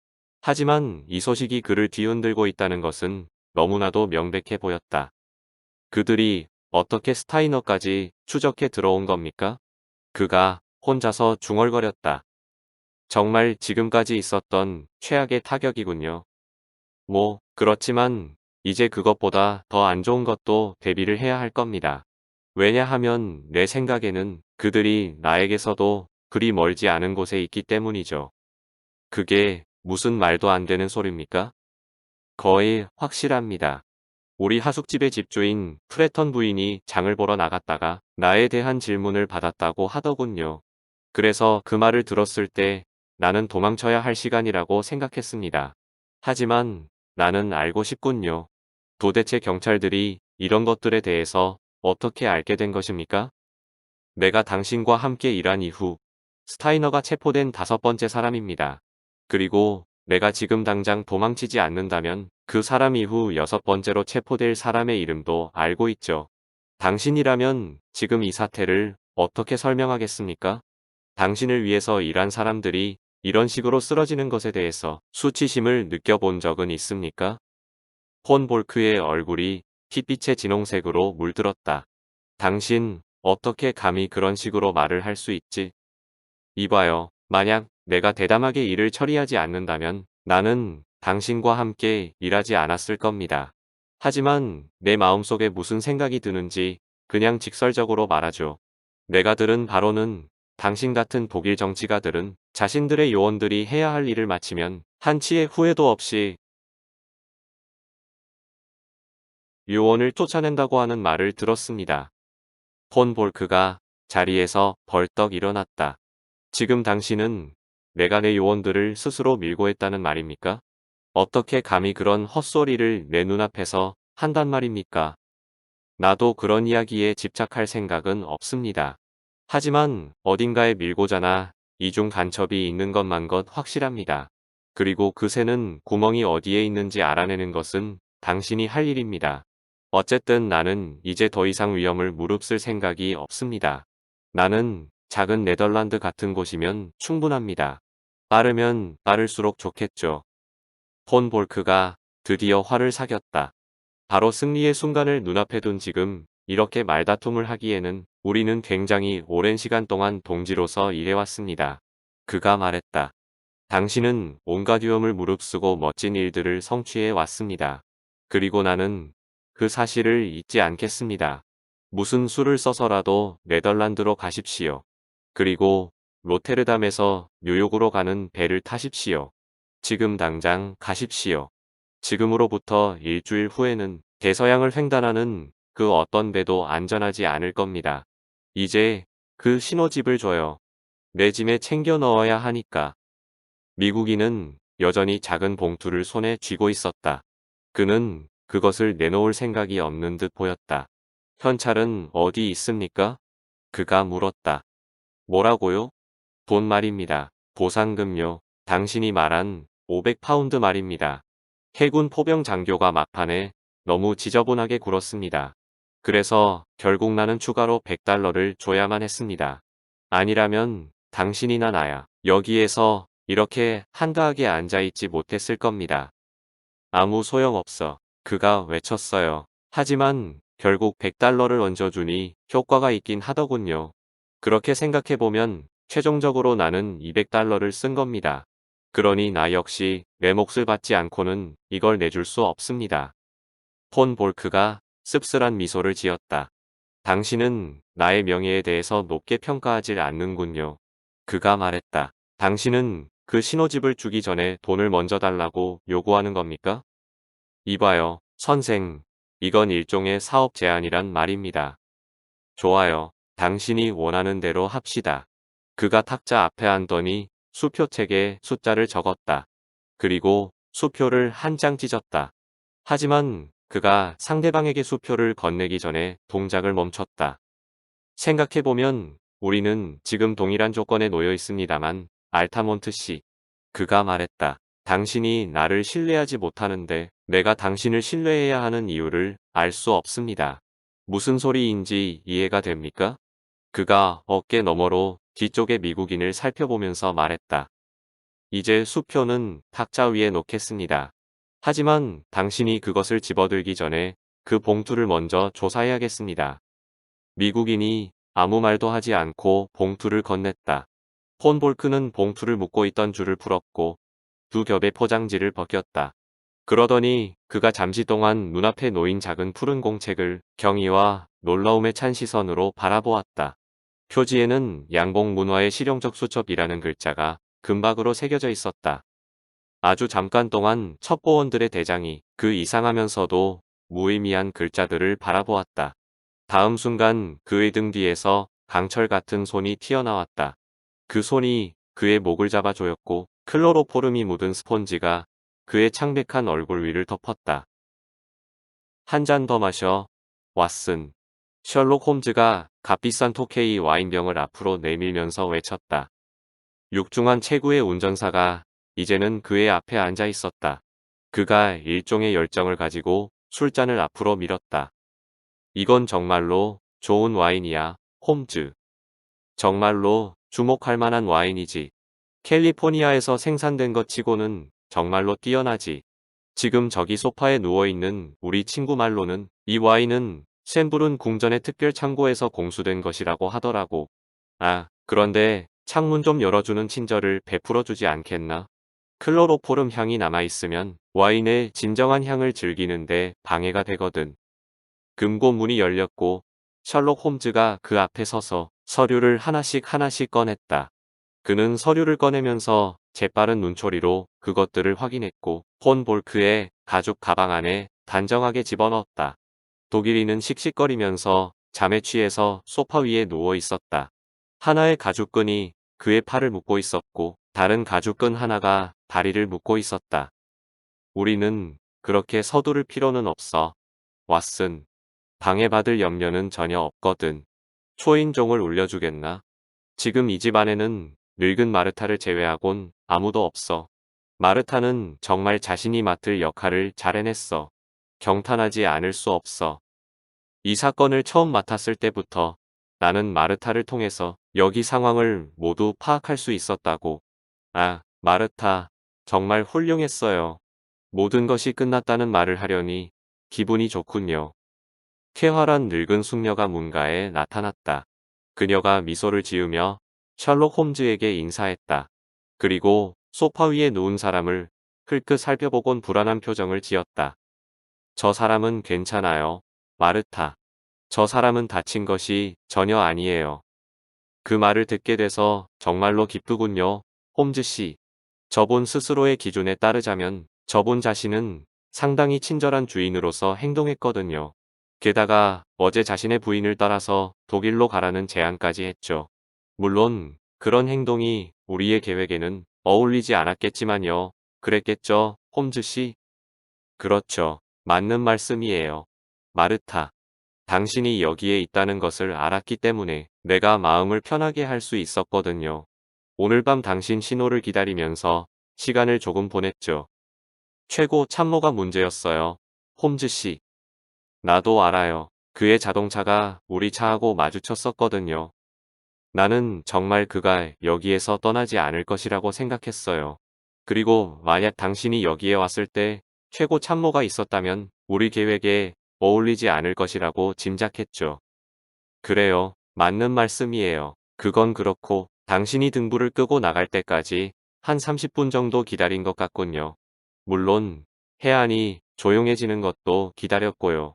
Speaker 1: 하지만 이 소식이 그를 뒤흔들고 있다는 것은 너무나도 명백해 보였다. 그들이 어떻게 스타이너까지 추적해 들어온 겁니까? 그가 혼자서 중얼거렸다. 정말 지금까지 있었던 최악의 타격이군요. 뭐, 그렇지만 이제 그것보다 더 안 좋은 것도 대비를 해야 할 겁니다. 왜냐하면 내 생각에는 그들이 나에게서도 그리 멀지 않은 곳에 있기 때문이죠. 그게 무슨 말도 안 되는 소리입니까? 거의 확실합니다. 우리 하숙집의 집주인 프레턴 부인이 장을 보러 나갔다가 나에 대한 질문을 받았다고 하더군요. 그래서 그 말을 들었을 때 나는 도망쳐야 할 시간이라고 생각했습니다. 하지만 나는 알고 싶군요. 도대체 경찰들이 이런 것들에 대해서 어떻게 알게 된 것입니까? 내가 당신과 함께 일한 이후 스타이너가 체포된 5번째 사람입니다. 그리고 내가 지금 당장 도망치지 않는다면 그 사람 이후 6번째로 체포될 사람의 이름도 알고 있죠. 당신이라면 지금 이 사태를 어떻게 설명하겠습니까? 당신을 위해서 일한 사람들이 이런 식으로 쓰러지는 것에 대해서 수치심을 느껴본 적은 있습니까? 폰 볼크의 얼굴이 핏빛의 진홍색으로 물들었다. 당신, 어떻게 감히 그런 식으로 말을 할 수 있지? 이봐요. 만약 내가 대담하게 일을 처리하지 않는다면 나는 당신과 함께 일하지 않았을 겁니다. 하지만 내 마음속에 무슨 생각이 드는지 그냥 직설적으로 말하죠. 내가 들은 바로는 당신 같은 독일 정치가들은 자신들의 요원들이 해야 할 일을 마치면 한치의 후회도 없이 요원을 쫓아낸다고 하는 말을 들었습니다. 폰 볼크가 자리에서 벌떡 일어났다. 지금 당신은 내가 내 요원들을 스스로 밀고 했다는 말입니까? 어떻게 감히 그런 헛소리를 내 눈앞에서 한단 말입니까? 나도 그런 이야기에 집착할 생각은 없습니다. 하지만 어딘가에 밀고자나 이중 간첩이 있는 것만 확실합니다. 그리고 그 새는 구멍이 어디에 있는지 알아내는 것은 당신이 할 일입니다. 어쨌든 나는 이제 더 이상 위험을 무릅쓸 생각이 없습니다. 나는 작은 네덜란드 같은 곳이면 충분합니다. 빠르면 빠를수록 좋겠죠. 폰 볼크가 드디어 화를 사겼다. 바로 승리의 순간을 눈앞에 둔 지금 이렇게 말다툼을 하기에는 우리는 굉장히 오랜 시간 동안 동지로서 일해왔습니다. 그가 말했다. 당신은 온갖 위험을 무릅쓰고 멋진 일들을 성취해 왔습니다. 그리고 나는 그 사실을 잊지 않겠습니다. 무슨 수를 써서라도 네덜란드로 가십시오. 그리고 로테르담에서 뉴욕으로 가는 배를 타십시오. 지금 당장 가십시오. 지금으로부터 일주일 후에는 대서양을 횡단하는 그 어떤 배도 안전하지 않을 겁니다. 이제 그 신호집을 줘요. 내 짐에 챙겨 넣어야 하니까. 미국인은 여전히 작은 봉투를 손에 쥐고 있었다. 그는 그것을 내놓을 생각이 없는 듯 보였다. 현찰은 어디 있습니까? 그가 물었다. 뭐라고요? 돈 말입니다. 보상금요. 당신이 말한 500파운드 말입니다. 해군 포병 장교가 막판에 너무 지저분하게 굴었습니다. 그래서 결국 나는 추가로 100달러를 줘야만 했습니다. 아니라면 당신이나 나야 여기에서 이렇게 한가하게 앉아있지 못했을 겁니다. 아무 소용없어. 그가 외쳤어요. 하지만 결국 100달러를 얹어주니 효과가 있긴 하더군요. 그렇게 생각해보면 최종적으로 나는 200달러를 쓴 겁니다. 그러니 나 역시 내 몫을 받지 않고는 이걸 내줄 수 없습니다. 폰 볼크가 씁쓸한 미소를 지었다. 당신은 나의 명예에 대해서 높게 평가하지 않는군요. 그가 말했다. 당신은 그 신호집을 주기 전에 돈을 먼저 달라고 요구하는 겁니까? 이봐요, 선생. 이건 일종의 사업 제안이란 말입니다. 좋아요. 당신이 원하는 대로 합시다. 그가 탁자 앞에 앉더니 수표책에 숫자를 적었다. 그리고 수표를 한 장 찢었다. 하지만 그가 상대방에게 수표를 건네기 전에 동작을 멈췄다. 생각해보면 우리는 지금 동일한 조건에 놓여 있습니다만 알타몬트 씨. 그가 말했다. 당신이 나를 신뢰하지 못하는데 내가 당신을 신뢰해야 하는 이유를 알 수 없습니다. 무슨 소리인지 이해가 됩니까? 그가 어깨 너머로 뒤쪽의 미국인을 살펴보면서 말했다. 이제 수표는 탁자 위에 놓겠습니다. 하지만 당신이 그것을 집어들기 전에 그 봉투를 먼저 조사해야겠습니다. 미국인이 아무 말도 하지 않고 봉투를 건넸다. 폰 볼크는 봉투를 묶고 있던 줄을 풀었고 두 겹의 포장지를 벗겼다. 그러더니 그가 잠시 동안 눈앞에 놓인 작은 푸른 공책을 경위와 놀라움에 찬 시선으로 바라보았다. 표지에는 양봉 문화의 실용적 수첩이라는 글자가 금박으로 새겨져 있었다. 아주 잠깐 동안 첩보원들의 대장이 그 이상하면서도 무의미한 글자들을 바라보았다. 다음 순간 그의 등 뒤에서 강철 같은 손이 튀어나왔다. 그 손이 그의 목을 잡아 조였고 클로로포름이 묻은 스폰지가 그의 창백한 얼굴 위를 덮었다. 한 잔 더 마셔, 왓슨. 셜록 홈즈가 값비싼 토케이 와인병을 앞으로 내밀면서 외쳤다. 육중한 체구의 운전사가 이제는 그의 앞에 앉아 있었다. 그가 일종의 열정을 가지고 술잔을 앞으로 밀었다. 이건 정말로 좋은 와인이야, 홈즈. 정말로 주목할 만한 와인이지. 캘리포니아에서 생산된 것 치고는 정말로 뛰어나지. 지금 저기 소파에 누워있는 우리 친구 말로는 이 와인은 샘부른 궁전의 특별 창고에서 공수된 것이라고 하더라고. 아, 그런데 창문 좀 열어주는 친절을 베풀어주지 않겠나? 클로로포름 향이 남아있으면 와인의 진정한 향을 즐기는데 방해가 되거든. 금고 문이 열렸고 셜록 홈즈가 그 앞에 서서 서류를 하나씩 하나씩 꺼냈다. 그는 서류를 꺼내면서 재빠른 눈초리로 그것들을 확인했고 폰 볼크의 가죽 가방 안에 단정하게 집어넣었다. 독일인은 씩씩거리면서 잠에 취해서 소파 위에 누워 있었다. 하나의 가죽끈이 그의 팔을 묶고 있었고 다른 가죽끈 하나가 다리를 묶고 있었다. 우리는 그렇게 서두를 필요는 없어, 왓슨. 방해받을 염려는 전혀 없거든. 초인종을 울려주겠나? 지금 이 집 안에는 늙은 마르타를 제외하곤 아무도 없어. 마르타는 정말 자신이 맡을 역할을 잘 해냈어. 경탄하지 않을 수 없어. 이 사건을 처음 맡았을 때부터 나는 마르타를 통해서 여기 상황을 모두 파악할 수 있었다고. 아, 마르타, 정말 훌륭했어요. 모든 것이 끝났다는 말을 하려니 기분이 좋군요. 쾌활한 늙은 숙녀가 문가에 나타났다. 그녀가 미소를 지으며 셜록 홈즈에게 인사했다. 그리고 소파 위에 누운 사람을 흘끗 살펴보곤 불안한 표정을 지었다. 저 사람은 괜찮아요, 마르타. 저 사람은 다친 것이 전혀 아니에요. 그 말을 듣게 돼서 정말로 기쁘군요, 홈즈 씨. 저분 스스로의 기준에 따르자면 저분 자신은 상당히 친절한 주인으로서 행동했거든요. 게다가 어제 자신의 부인을 따라서 독일로 가라는 제안까지 했죠. 물론 그런 행동이 우리의 계획에는 어울리지 않았겠지만요. 그랬겠죠, 홈즈 씨? 그렇죠. 맞는 말씀이에요. 마르타. 당신이 여기에 있다는 것을 알았기 때문에 내가 마음을 편하게 할 수 있었거든요. 오늘 밤 당신 신호를 기다리면서 시간을 조금 보냈죠. 최고 참모가 문제였어요, 홈즈 씨. 나도 알아요. 그의 자동차가 우리 차하고 마주쳤었거든요. 나는 정말 그가 여기에서 떠나지 않을 것이라고 생각했어요. 그리고 만약 당신이 여기에 왔을 때 최고 참모가 있었다면 우리 계획에 어울리지 않을 것이라고 짐작했죠. 그래요. 맞는 말씀이에요. 그건 그렇고 당신이 등불을 끄고 나갈 때까지 한 30분 정도 기다린 것 같군요. 물론 해안이 조용해지는 것도 기다렸고요.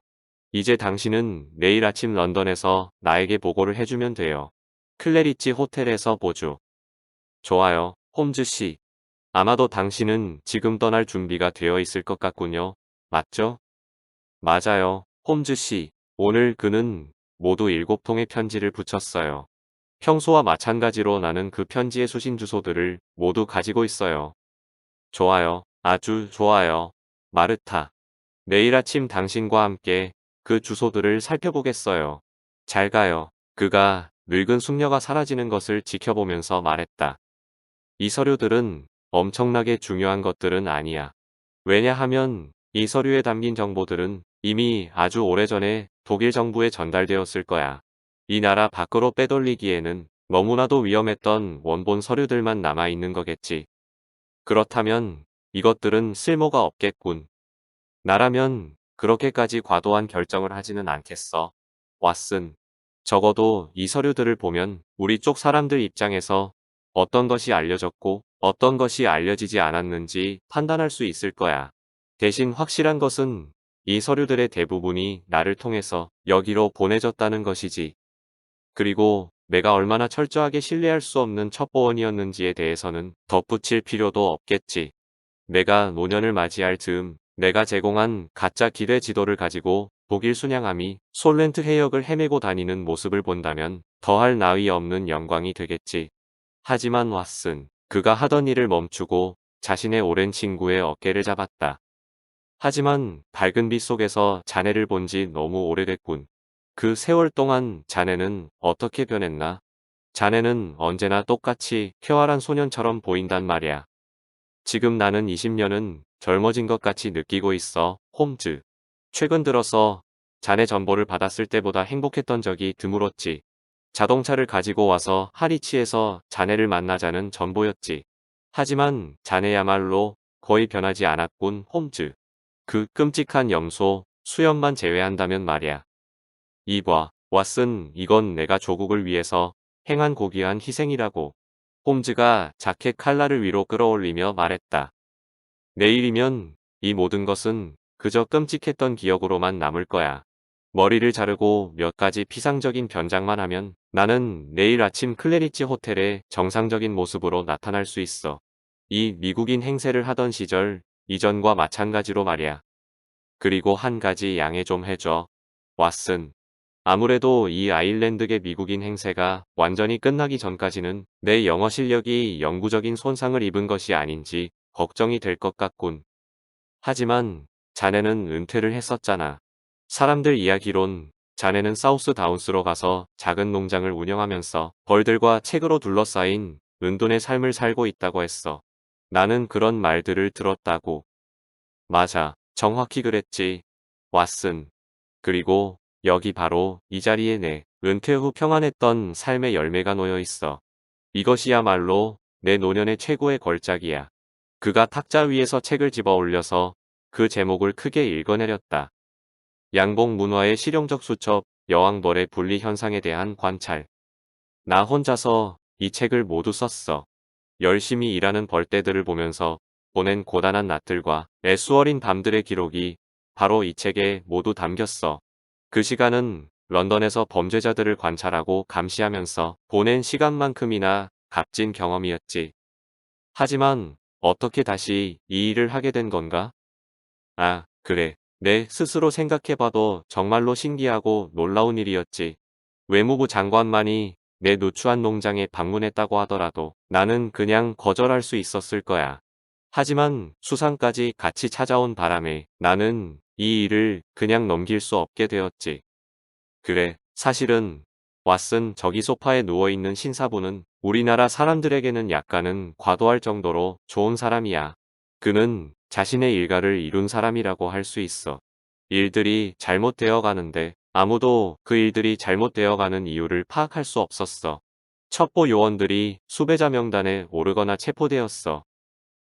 Speaker 1: 이제 당신은 내일 아침 런던에서 나에게 보고를 해주면 돼요. 클레리치 호텔에서 보죠. 좋아요, 홈즈 씨. 아마도 당신은 지금 떠날 준비가 되어 있을 것 같군요. 맞죠? 맞아요, 홈즈 씨. 오늘 그는 모두 7통의 편지를 붙였어요. 평소와 마찬가지로 나는 그 편지의 수신 주소들을 모두 가지고 있어요. 좋아요, 아주 좋아요, 마르타. 내일 아침 당신과 함께 그 주소들을 살펴보겠어요. 잘 가요. 그가 늙은 숙녀가 사라지는 것을 지켜보면서 말했다. 이 서류들은 엄청나게 중요한 것들은 아니야. 왜냐하면 이 서류에 담긴 정보들은 이미 아주 오래전에 독일 정부에 전달되었을 거야. 이 나라 밖으로 빼돌리기에는 너무나도 위험했던 원본 서류들만 남아있는 거겠지. 그렇다면 이것들은 쓸모가 없겠군. 나라면 그렇게까지 과도한 결정을 하지는 않겠어, 왓슨. 적어도 이 서류들을 보면 우리 쪽 사람들 입장에서 어떤 것이 알려졌고 어떤 것이 알려지지 않았는지 판단할 수 있을 거야. 대신 확실한 것은 이 서류들의 대부분이 나를 통해서 여기로 보내졌다는 것이지. 그리고 내가 얼마나 철저하게 신뢰할 수 없는 첩보원이었는지에 대해서는 덧붙일 필요도 없겠지. 내가 노년을 맞이할 즈음 내가 제공한 가짜 기뢰 지도를 가지고 독일 순양함이 솔렌트 해역을 헤매고 다니는 모습을 본다면 더할 나위 없는 영광이 되겠지. 하지만 왓슨, 그가 하던 일을 멈추고 자신의 오랜 친구의 어깨를 잡았다. 하지만 밝은 빛 속에서 자네를 본지 너무 오래됐군. 그 세월 동안 자네는 어떻게 변했나? 자네는 언제나 똑같이 쾌활한 소년처럼 보인단 말이야. 지금 나는 20년은 젊어진 것 같이 느끼고 있어, 홈즈. 최근 들어서 자네 전보를 받았을 때보다 행복했던 적이 드물었지. 자동차를 가지고 와서 하리치에서 자네를 만나자는 전보였지. 하지만 자네야말로 거의 변하지 않았군, 홈즈. 그 끔찍한 염소, 수염만 제외한다면 말이야. 이봐, 왓슨, 이건 내가 조국을 위해서 행한 고귀한 희생이라고. 홈즈가 자켓 칼날을 위로 끌어올리며 말했다. 내일이면 이 모든 것은 그저 끔찍했던 기억으로만 남을 거야. 머리를 자르고 몇 가지 피상적인 변장만 하면 나는 내일 아침 클레리치 호텔에 정상적인 모습으로 나타날 수 있어. 이 미국인 행세를 하던 시절 이전과 마찬가지로 말이야. 그리고 한 가지 양해 좀 해줘, 왓슨. 아무래도 이 아일랜드계 미국인 행세가 완전히 끝나기 전까지는 내 영어 실력이 영구적인 손상을 입은 것이 아닌지 걱정이 될 것 같군. 하지만 자네는 은퇴를 했었잖아. 사람들 이야기론 자네는 사우스 다운스로 가서 작은 농장을 운영하면서 벌들과 책으로 둘러싸인 은둔의 삶을 살고 있다고 했어. 나는 그런 말들을 들었다고. 맞아. 정확히 그랬지. 왓슨. 그리고 여기 바로 이 자리에 내 은퇴 후 평안했던 삶의 열매가 놓여 있어. 이것이야말로 내 노년의 최고의 걸작이야. 그가 탁자 위에서 책을 집어 올려서 그 제목을 크게 읽어내렸다. 양복 문화의 실용적 수첩, 여왕벌의 분리 현상에 대한 관찰. 나 혼자서 이 책을 모두 썼어. 열심히 일하는 벌떼들을 보면서 보낸 고단한 낮들과 애수어린 밤들의 기록이 바로 이 책에 모두 담겼어. 그 시간은 런던에서 범죄자들을 관찰하고 감시하면서 보낸 시간만큼이나 값진 경험이었지. 하지만 어떻게 다시 이 일을 하게 된 건가? 아, 그래. 내 스스로 생각해봐도 정말로 신기하고 놀라운 일이었지. 외무부 장관만이 내 누추한 농장에 방문했다고 하더라도 나는 그냥 거절할 수 있었을 거야. 하지만 수상까지 같이 찾아온 바람에 나는 이 일을 그냥 넘길 수 없게 되었지. 그래, 사실은 왓슨, 저기 소파에 누워있는 신사부는 우리나라 사람들에게는 약간은 과도할 정도로 좋은 사람이야. 그는 자신의 일가를 이룬 사람이라고 할 수 있어. 일들이 잘못되어 가는데 아무도 그 일들이 잘못되어 가는 이유를 파악할 수 없었어. 첩보 요원들이 수배자 명단에 오르거나 체포되었어.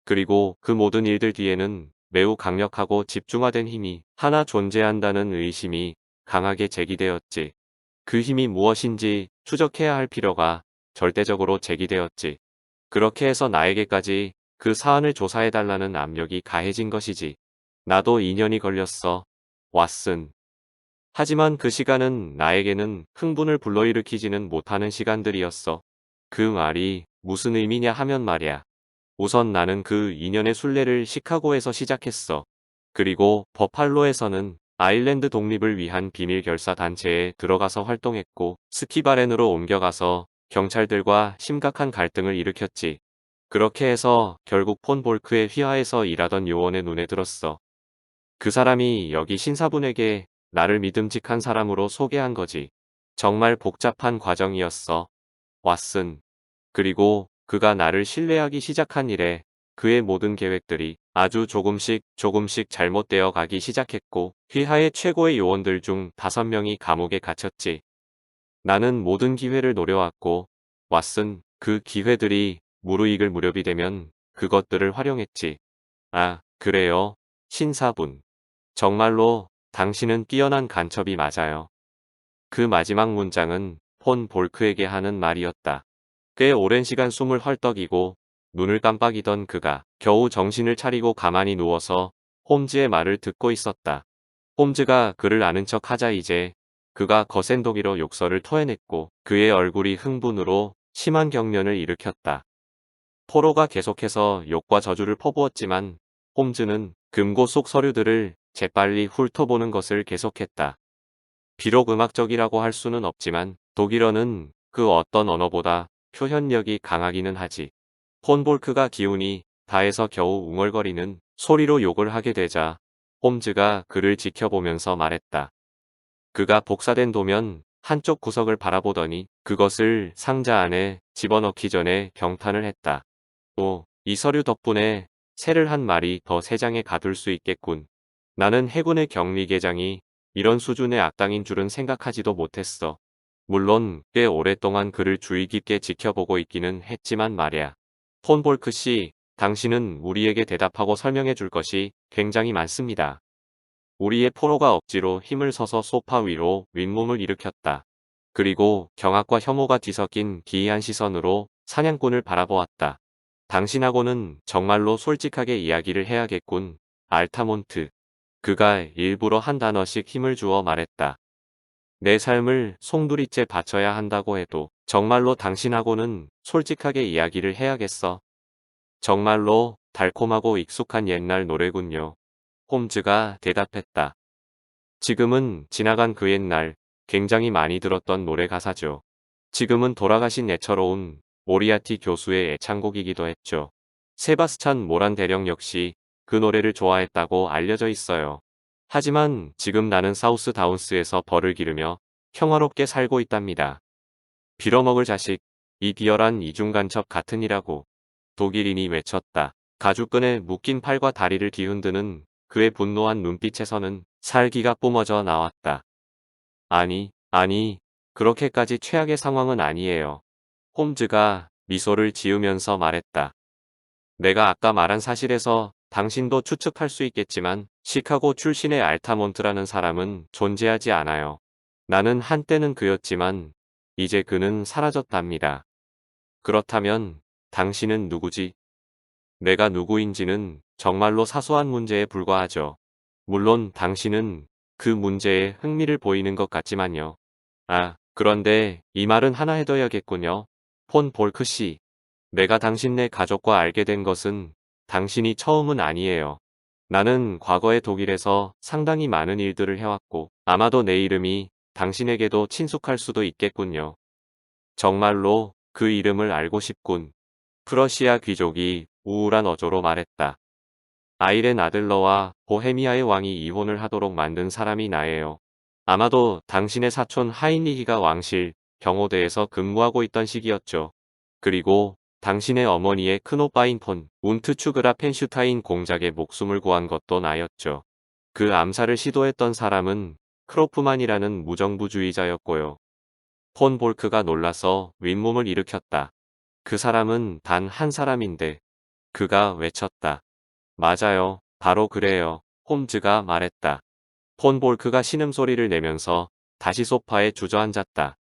Speaker 1: 그리고 그 모든 일들 뒤에는 매우 강력하고 집중화된 힘이 하나 존재한다는 의심이 강하게 제기되었지. 그 힘이 무엇인지 추적해야 할 필요가 절대적으로 제기되었지. 그렇게 해서 나에게까지 그 사안을 조사해달라는 압력이 가해진 것이지. 나도 2년이 걸렸어, 왓슨. 하지만 그 시간은 나에게는 흥분을 불러일으키지는 못하는 시간들이었어. 그 말이 무슨 의미냐 하면 말이야. 우선 나는 그 2년의 순례를 시카고에서 시작했어. 그리고 버팔로에서는 아일랜드 독립을 위한 비밀 결사 단체에 들어가서 활동했고 스키바렌으로 옮겨가서 경찰들과 심각한 갈등을 일으켰지. 그렇게 해서 결국 폰 볼크의 휘하에서 일하던 요원의 눈에 들었어. 그 사람이 여기 신사분에게 나를 믿음직한 사람으로 소개한 거지. 정말 복잡한 과정이었어, 왓슨. 그리고 그가 나를 신뢰하기 시작한 이래 그의 모든 계획들이 아주 조금씩 조금씩 잘못되어 가기 시작했고 휘하의 최고의 요원들 중 5명이 감옥에 갇혔지. 나는 모든 기회를 노려왔고 왓슨, 그 기회들이 무르익을 무렵이 되면 그것들을 활용했지. 아, 그래요, 신사분. 정말로 당신은 뛰어난 간첩이 맞아요. 그 마지막 문장은 폰 볼크에게 하는 말이었다. 꽤 오랜 시간 숨을 헐떡이고 눈을 깜빡이던 그가 겨우 정신을 차리고 가만히 누워서 홈즈의 말을 듣고 있었다. 홈즈가 그를 아는 척 하자 이제 그가 거센 독일어 욕설을 토해냈고 그의 얼굴이 흥분으로 심한 경련을 일으켰다. 포로가 계속해서 욕과 저주를 퍼부었지만 홈즈는 금고 속 서류들을 재빨리 훑어보는 것을 계속했다. 비록 음악적이라고 할 수는 없지만 독일어는 그 어떤 언어보다 표현력이 강하기는 하지. 폰 볼크가 기운이 다해서 겨우 웅얼거리는 소리로 욕을 하게 되자 홈즈가 그를 지켜보면서 말했다. 그가 복사된 도면 한쪽 구석을 바라보더니 그것을 상자 안에 집어넣기 전에 경탄을 했다. 또 이 서류 덕분에 새를 한 마리 더 새장에 가둘 수 있겠군. 나는 해군의 격리계장이 이런 수준의 악당인 줄은 생각하지도 못했어. 물론 꽤 오랫동안 그를 주의 깊게 지켜보고 있기는 했지만 말야. 폰 볼크 씨, 당신은 우리에게 대답하고 설명해 줄 것이 굉장히 많습니다. 우리의 포로가 억지로 힘을 써서 소파 위로 윗몸을 일으켰다. 그리고 경악과 혐오가 뒤섞인 기이한 시선으로 사냥꾼을 바라보았다. 당신하고는 정말로 솔직하게 이야기를 해야겠군. 알타몬트. 그가 일부러 한 단어씩 힘을 주어 말했다. 내 삶을 송두리째 바쳐야 한다고 해도 정말로 당신하고는 솔직하게 이야기를 해야겠어. 정말로 달콤하고 익숙한 옛날 노래군요. 홈즈가 대답했다. 지금은 지나간 그 옛날 굉장히 많이 들었던 노래 가사죠. 지금은 돌아가신 애처로운 모리아티 교수의 애창곡이기도 했죠. 세바스찬 모란 대령 역시 그 노래를 좋아했다고 알려져 있어요. 하지만 지금 나는 사우스 다운스에서 벌을 기르며 평화롭게 살고 있답니다. 빌어먹을 자식, 이 비열한 이중간첩 같으니라고 독일인이 외쳤다. 가죽끈에 묶인 팔과 다리를 뒤흔드는 그의 분노한 눈빛에서는 살기가 뿜어져 나왔다. 아니, 그렇게까지 최악의 상황은 아니에요. 홈즈가 미소를 지으면서 말했다. 내가 아까 말한 사실에서 당신도 추측할 수 있겠지만 시카고 출신의 알타몬트라는 사람은 존재하지 않아요. 나는 한때는 그였지만 이제 그는 사라졌답니다. 그렇다면 당신은 누구지? 내가 누구인지는 정말로 사소한 문제에 불과하죠. 물론 당신은 그 문제에 흥미를 보이는 것 같지만요. 아, 그런데 이 말은 하나 해둬야겠군요. 폰 볼크 씨. 내가 당신네 가족과 알게 된 것은 당신이 처음은 아니에요. 나는 과거의 독일에서 상당히 많은 일들을 해왔고 아마도 내 이름이 당신에게도 친숙할 수도 있겠군요. 정말로 그 이름을 알고 싶군. 프러시아 귀족이 우울한 어조로 말했다. 아이렌 아들러와 보헤미아의 왕이 이혼을 하도록 만든 사람이 나예요. 아마도 당신의 사촌 하인리히가 왕실 경호대에서 근무하고 있던 시기였죠. 그리고 당신의 어머니의 큰오빠인 폰 운트추그라 펜슈타인 공작의 목숨을 구한 것도 나였죠. 그 암살을 시도했던 사람은 크로프만이라는 무정부주의자였고요. 폰 볼크가 놀라서 윗몸을 일으켰다. 그 사람은 단 한 사람인데 그가 외쳤다. 맞아요. 바로 그래요. 홈즈가 말했다. 폰 볼크가 신음소리를 내면서 다시 소파에 주저앉았다.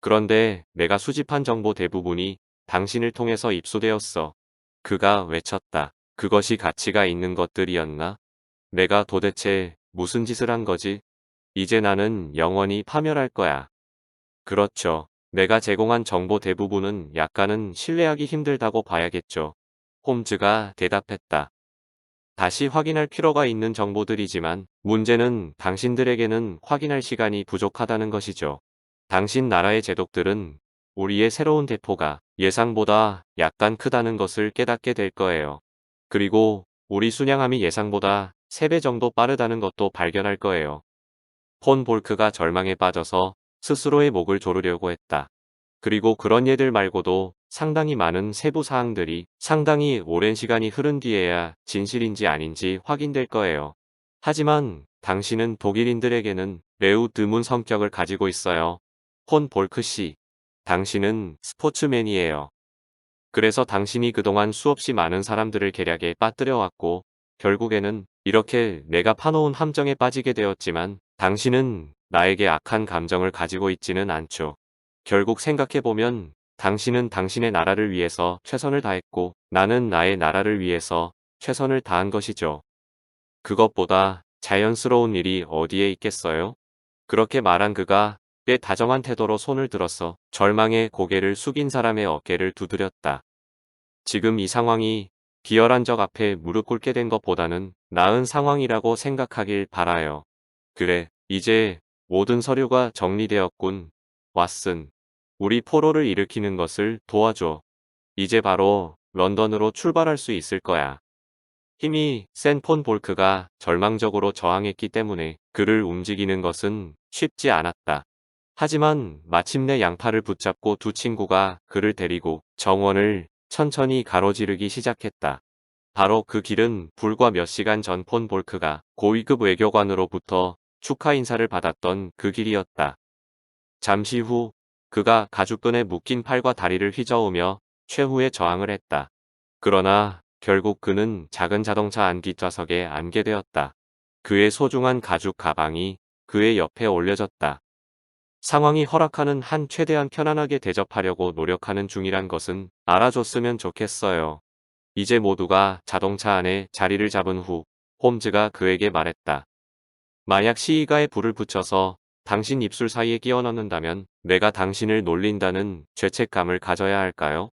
Speaker 1: 그런데 내가 수집한 정보 대부분이 당신을 통해서 입수되었어. 그가 외쳤다. 그것이 가치가 있는 것들이었나? 내가 도대체 무슨 짓을 한 거지? 이제 나는 영원히 파멸할 거야. 그렇죠. 내가 제공한 정보 대부분은 약간은 신뢰하기 힘들다고 봐야겠죠. 홈즈가 대답했다. 다시 확인할 필요가 있는 정보들이지만 문제는 당신들에게는 확인할 시간이 부족하다는 것이죠. 당신 나라의 제독들은 우리의 새로운 대포가 예상보다 약간 크다는 것을 깨닫게 될 거예요. 그리고 우리 순양함이 예상보다 3배 정도 빠르다는 것도 발견할 거예요. 폰 볼크가 절망에 빠져서 스스로의 목을 조르려고 했다. 그리고 그런 예들 말고도 상당히 많은 세부 사항들이 상당히 오랜 시간이 흐른 뒤에야 진실인지 아닌지 확인될 거예요. 하지만 당신은 독일인들에게는 매우 드문 성격을 가지고 있어요. 폰 볼크 씨. 당신은 스포츠맨이에요. 그래서 당신이 그동안 수없이 많은 사람들을 계략에 빠뜨려왔고 결국에는 이렇게 내가 파놓은 함정에 빠지게 되었지만 당신은 나에게 악한 감정을 가지고 있지는 않죠. 결국 생각해보면 당신은 당신의 나라를 위해서 최선을 다했고 나는 나의 나라를 위해서 최선을 다한 것이죠. 그것보다 자연스러운 일이 어디에 있겠어요? 그렇게 말한 그가 꽤 다정한 태도로 손을 들었어 절망에 고개를 숙인 사람의 어깨를 두드렸다. 지금 이 상황이 비열한 적 앞에 무릎 꿇게 된 것보다는 나은 상황이라고 생각하길 바라요. 그래, 이제 모든 서류가 정리되었군. 왓슨. 우리 포로를 일으키는 것을 도와줘. 이제 바로 런던으로 출발할 수 있을 거야. 힘이 센 폰 볼크가 절망적으로 저항했기 때문에 그를 움직이는 것은 쉽지 않았다. 하지만 마침내 양팔을 붙잡고 두 친구가 그를 데리고 정원을 천천히 가로지르기 시작했다. 바로 그 길은 불과 몇 시간 전 폰 볼크가 고위급 외교관으로부터 축하 인사를 받았던 그 길이었다. 잠시 후 그가 가죽끈에 묶인 팔과 다리를 휘저으며 최후의 저항을 했다. 그러나 결국 그는 작은 자동차 안뒷좌석에 앉게 되었다. 그의 소중한 가죽 가방이 그의 옆에 올려졌다. 상황이 허락하는 한 최대한 편안하게 대접하려고 노력하는 중이란 것은 알아줬으면 좋겠어요. 이제 모두가 자동차 안에 자리를 잡은 후 홈즈가 그에게 말했다. 만약 시위가에 불을 붙여서 당신 입술 사이에 끼워 넣는다면 내가 당신을 놀린다는 죄책감을 가져야 할까요?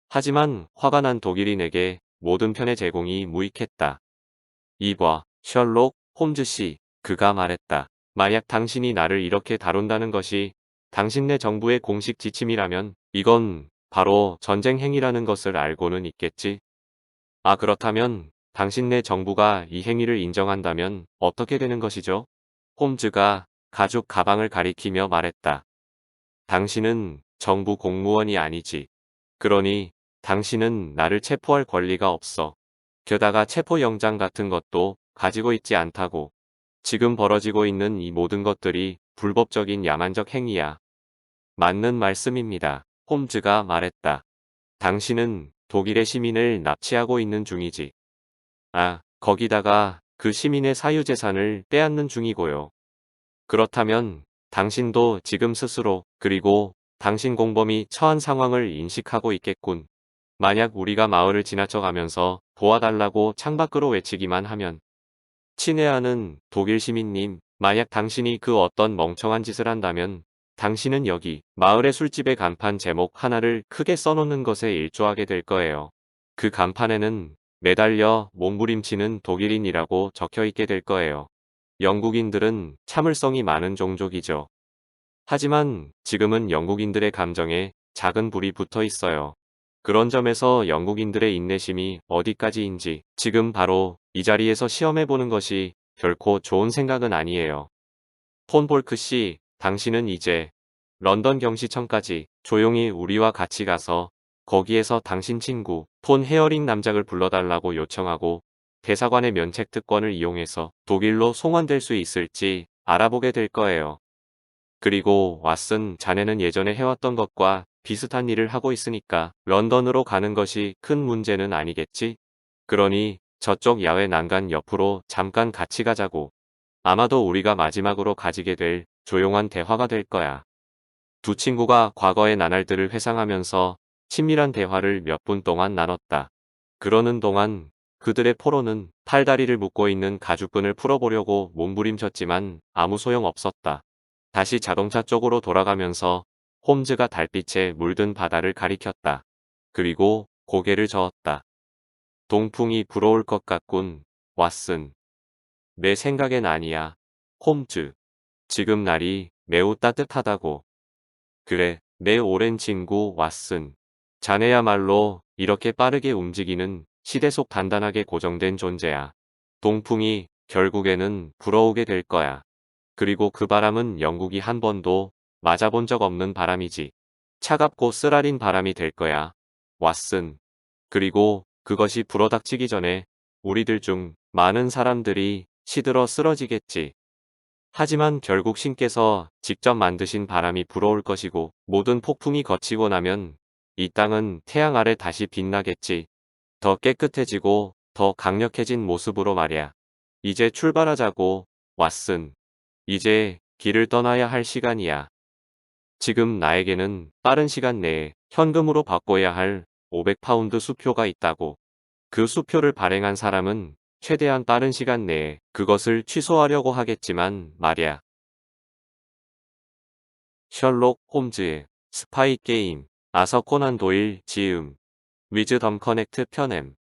Speaker 1: 하지만 화가 난 독일인에게 모든 편의 제공이 무익했다. 이봐, 셜록 홈즈 씨, 그가 말했다. 만약 당신이 나를 이렇게 다룬다는 것이 당신네 정부의 공식 지침이라면 이건 바로 전쟁 행위라는 것을 알고는 있겠지. 아, 그렇다면 당신네 정부가 이 행위를 인정한다면 어떻게 되는 것이죠? 홈즈가 가죽 가방을 가리키며 말했다. 당신은 정부 공무원이 아니지. 그러니 당신은 나를 체포할 권리가 없어. 게다가 체포영장 같은 것도 가지고 있지 않다고. 지금 벌어지고 있는 이 모든 것들이 불법적인 야만적 행위야. 맞는 말씀입니다. 홈즈가 말했다. 당신은 독일의 시민을 납치하고 있는 중이지. 아, 거기다가 그 시민의 사유재산을 빼앗는 중이고요. 그렇다면 당신도 지금 스스로 그리고 당신 공범이 처한 상황을 인식하고 있겠군. 만약 우리가 마을을 지나쳐 가면서 도와달라고 창밖으로 외치기만 하면 친애하는 독일 시민님, 만약 당신이 그 어떤 멍청한 짓을 한다면 당신은 여기 마을의 술집의 간판 제목 하나를 크게 써놓는 것에 일조하게 될 거예요. 그 간판에는 매달려 몸부림치는 독일인이라고 적혀 있게 될 거예요. 영국인들은 참을성이 많은 종족이죠. 하지만 지금은 영국인들의 감정에 작은 불이 붙어 있어요. 그런 점에서 영국인들의 인내심이 어디까지인지 지금 바로 이 자리에서 시험해보는 것이 결코 좋은 생각은 아니에요. 폰 볼크 씨, 당신은 이제 런던 경시청까지 조용히 우리와 같이 가서 거기에서 당신 친구 폰 헤어링 남작을 불러달라고 요청하고 대사관의 면책 특권을 이용해서 독일로 송환될 수 있을지 알아보게 될 거예요. 그리고 왓슨, 자네는 예전에 해왔던 것과 비슷한 일을 하고 있으니까 런던으로 가는 것이 큰 문제는 아니겠지? 그러니 저쪽 야외 난간 옆으로 잠깐 같이 가자고. 아마도 우리가 마지막으로 가지게 될 조용한 대화가 될 거야. 두 친구가 과거의 나날들을 회상하면서 친밀한 대화를 몇 분 동안 나눴다. 그러는 동안 그들의 포로는 팔다리를 묶고 있는 가죽끈을 풀어보려고 몸부림쳤지만 아무 소용 없었다. 다시 자동차 쪽으로 돌아가면서 홈즈가 달빛에 물든 바다를 가리켰다. 그리고 고개를 저었다. 동풍이 불어올 것 같군, 왓슨. 내 생각엔 아니야, 홈즈. 지금 날이 매우 따뜻하다고. 그래, 내 오랜 친구 왓슨. 자네야말로 이렇게 빠르게 움직이는 시대 속 단단하게 고정된 존재야. 동풍이 결국에는 불어오게 될 거야. 그리고 그 바람은 영국이 한 번도 맞아본 적 없는 바람이지. 차갑고 쓰라린 바람이 될 거야. 왓슨. 그리고 그것이 불어닥치기 전에 우리들 중 많은 사람들이 시들어 쓰러지겠지. 하지만 결국 신께서 직접 만드신 바람이 불어올 것이고 모든 폭풍이 거치고 나면 이 땅은 태양 아래 다시 빛나겠지. 더 깨끗해지고 더 강력해진 모습으로 말이야. 이제 출발하자고, 왓슨. 이제 길을 떠나야 할 시간이야. 지금 나에게는 빠른 시간 내에 현금으로 바꿔야 할 500파운드 수표가 있다고. 그 수표를 발행한 사람은 최대한 빠른 시간 내에 그것을 취소하려고 하겠지만 말야. 셜록 홈즈의 스파이 게임. 아서 코난 도일 지음. 위즈덤 커넥트 편엠.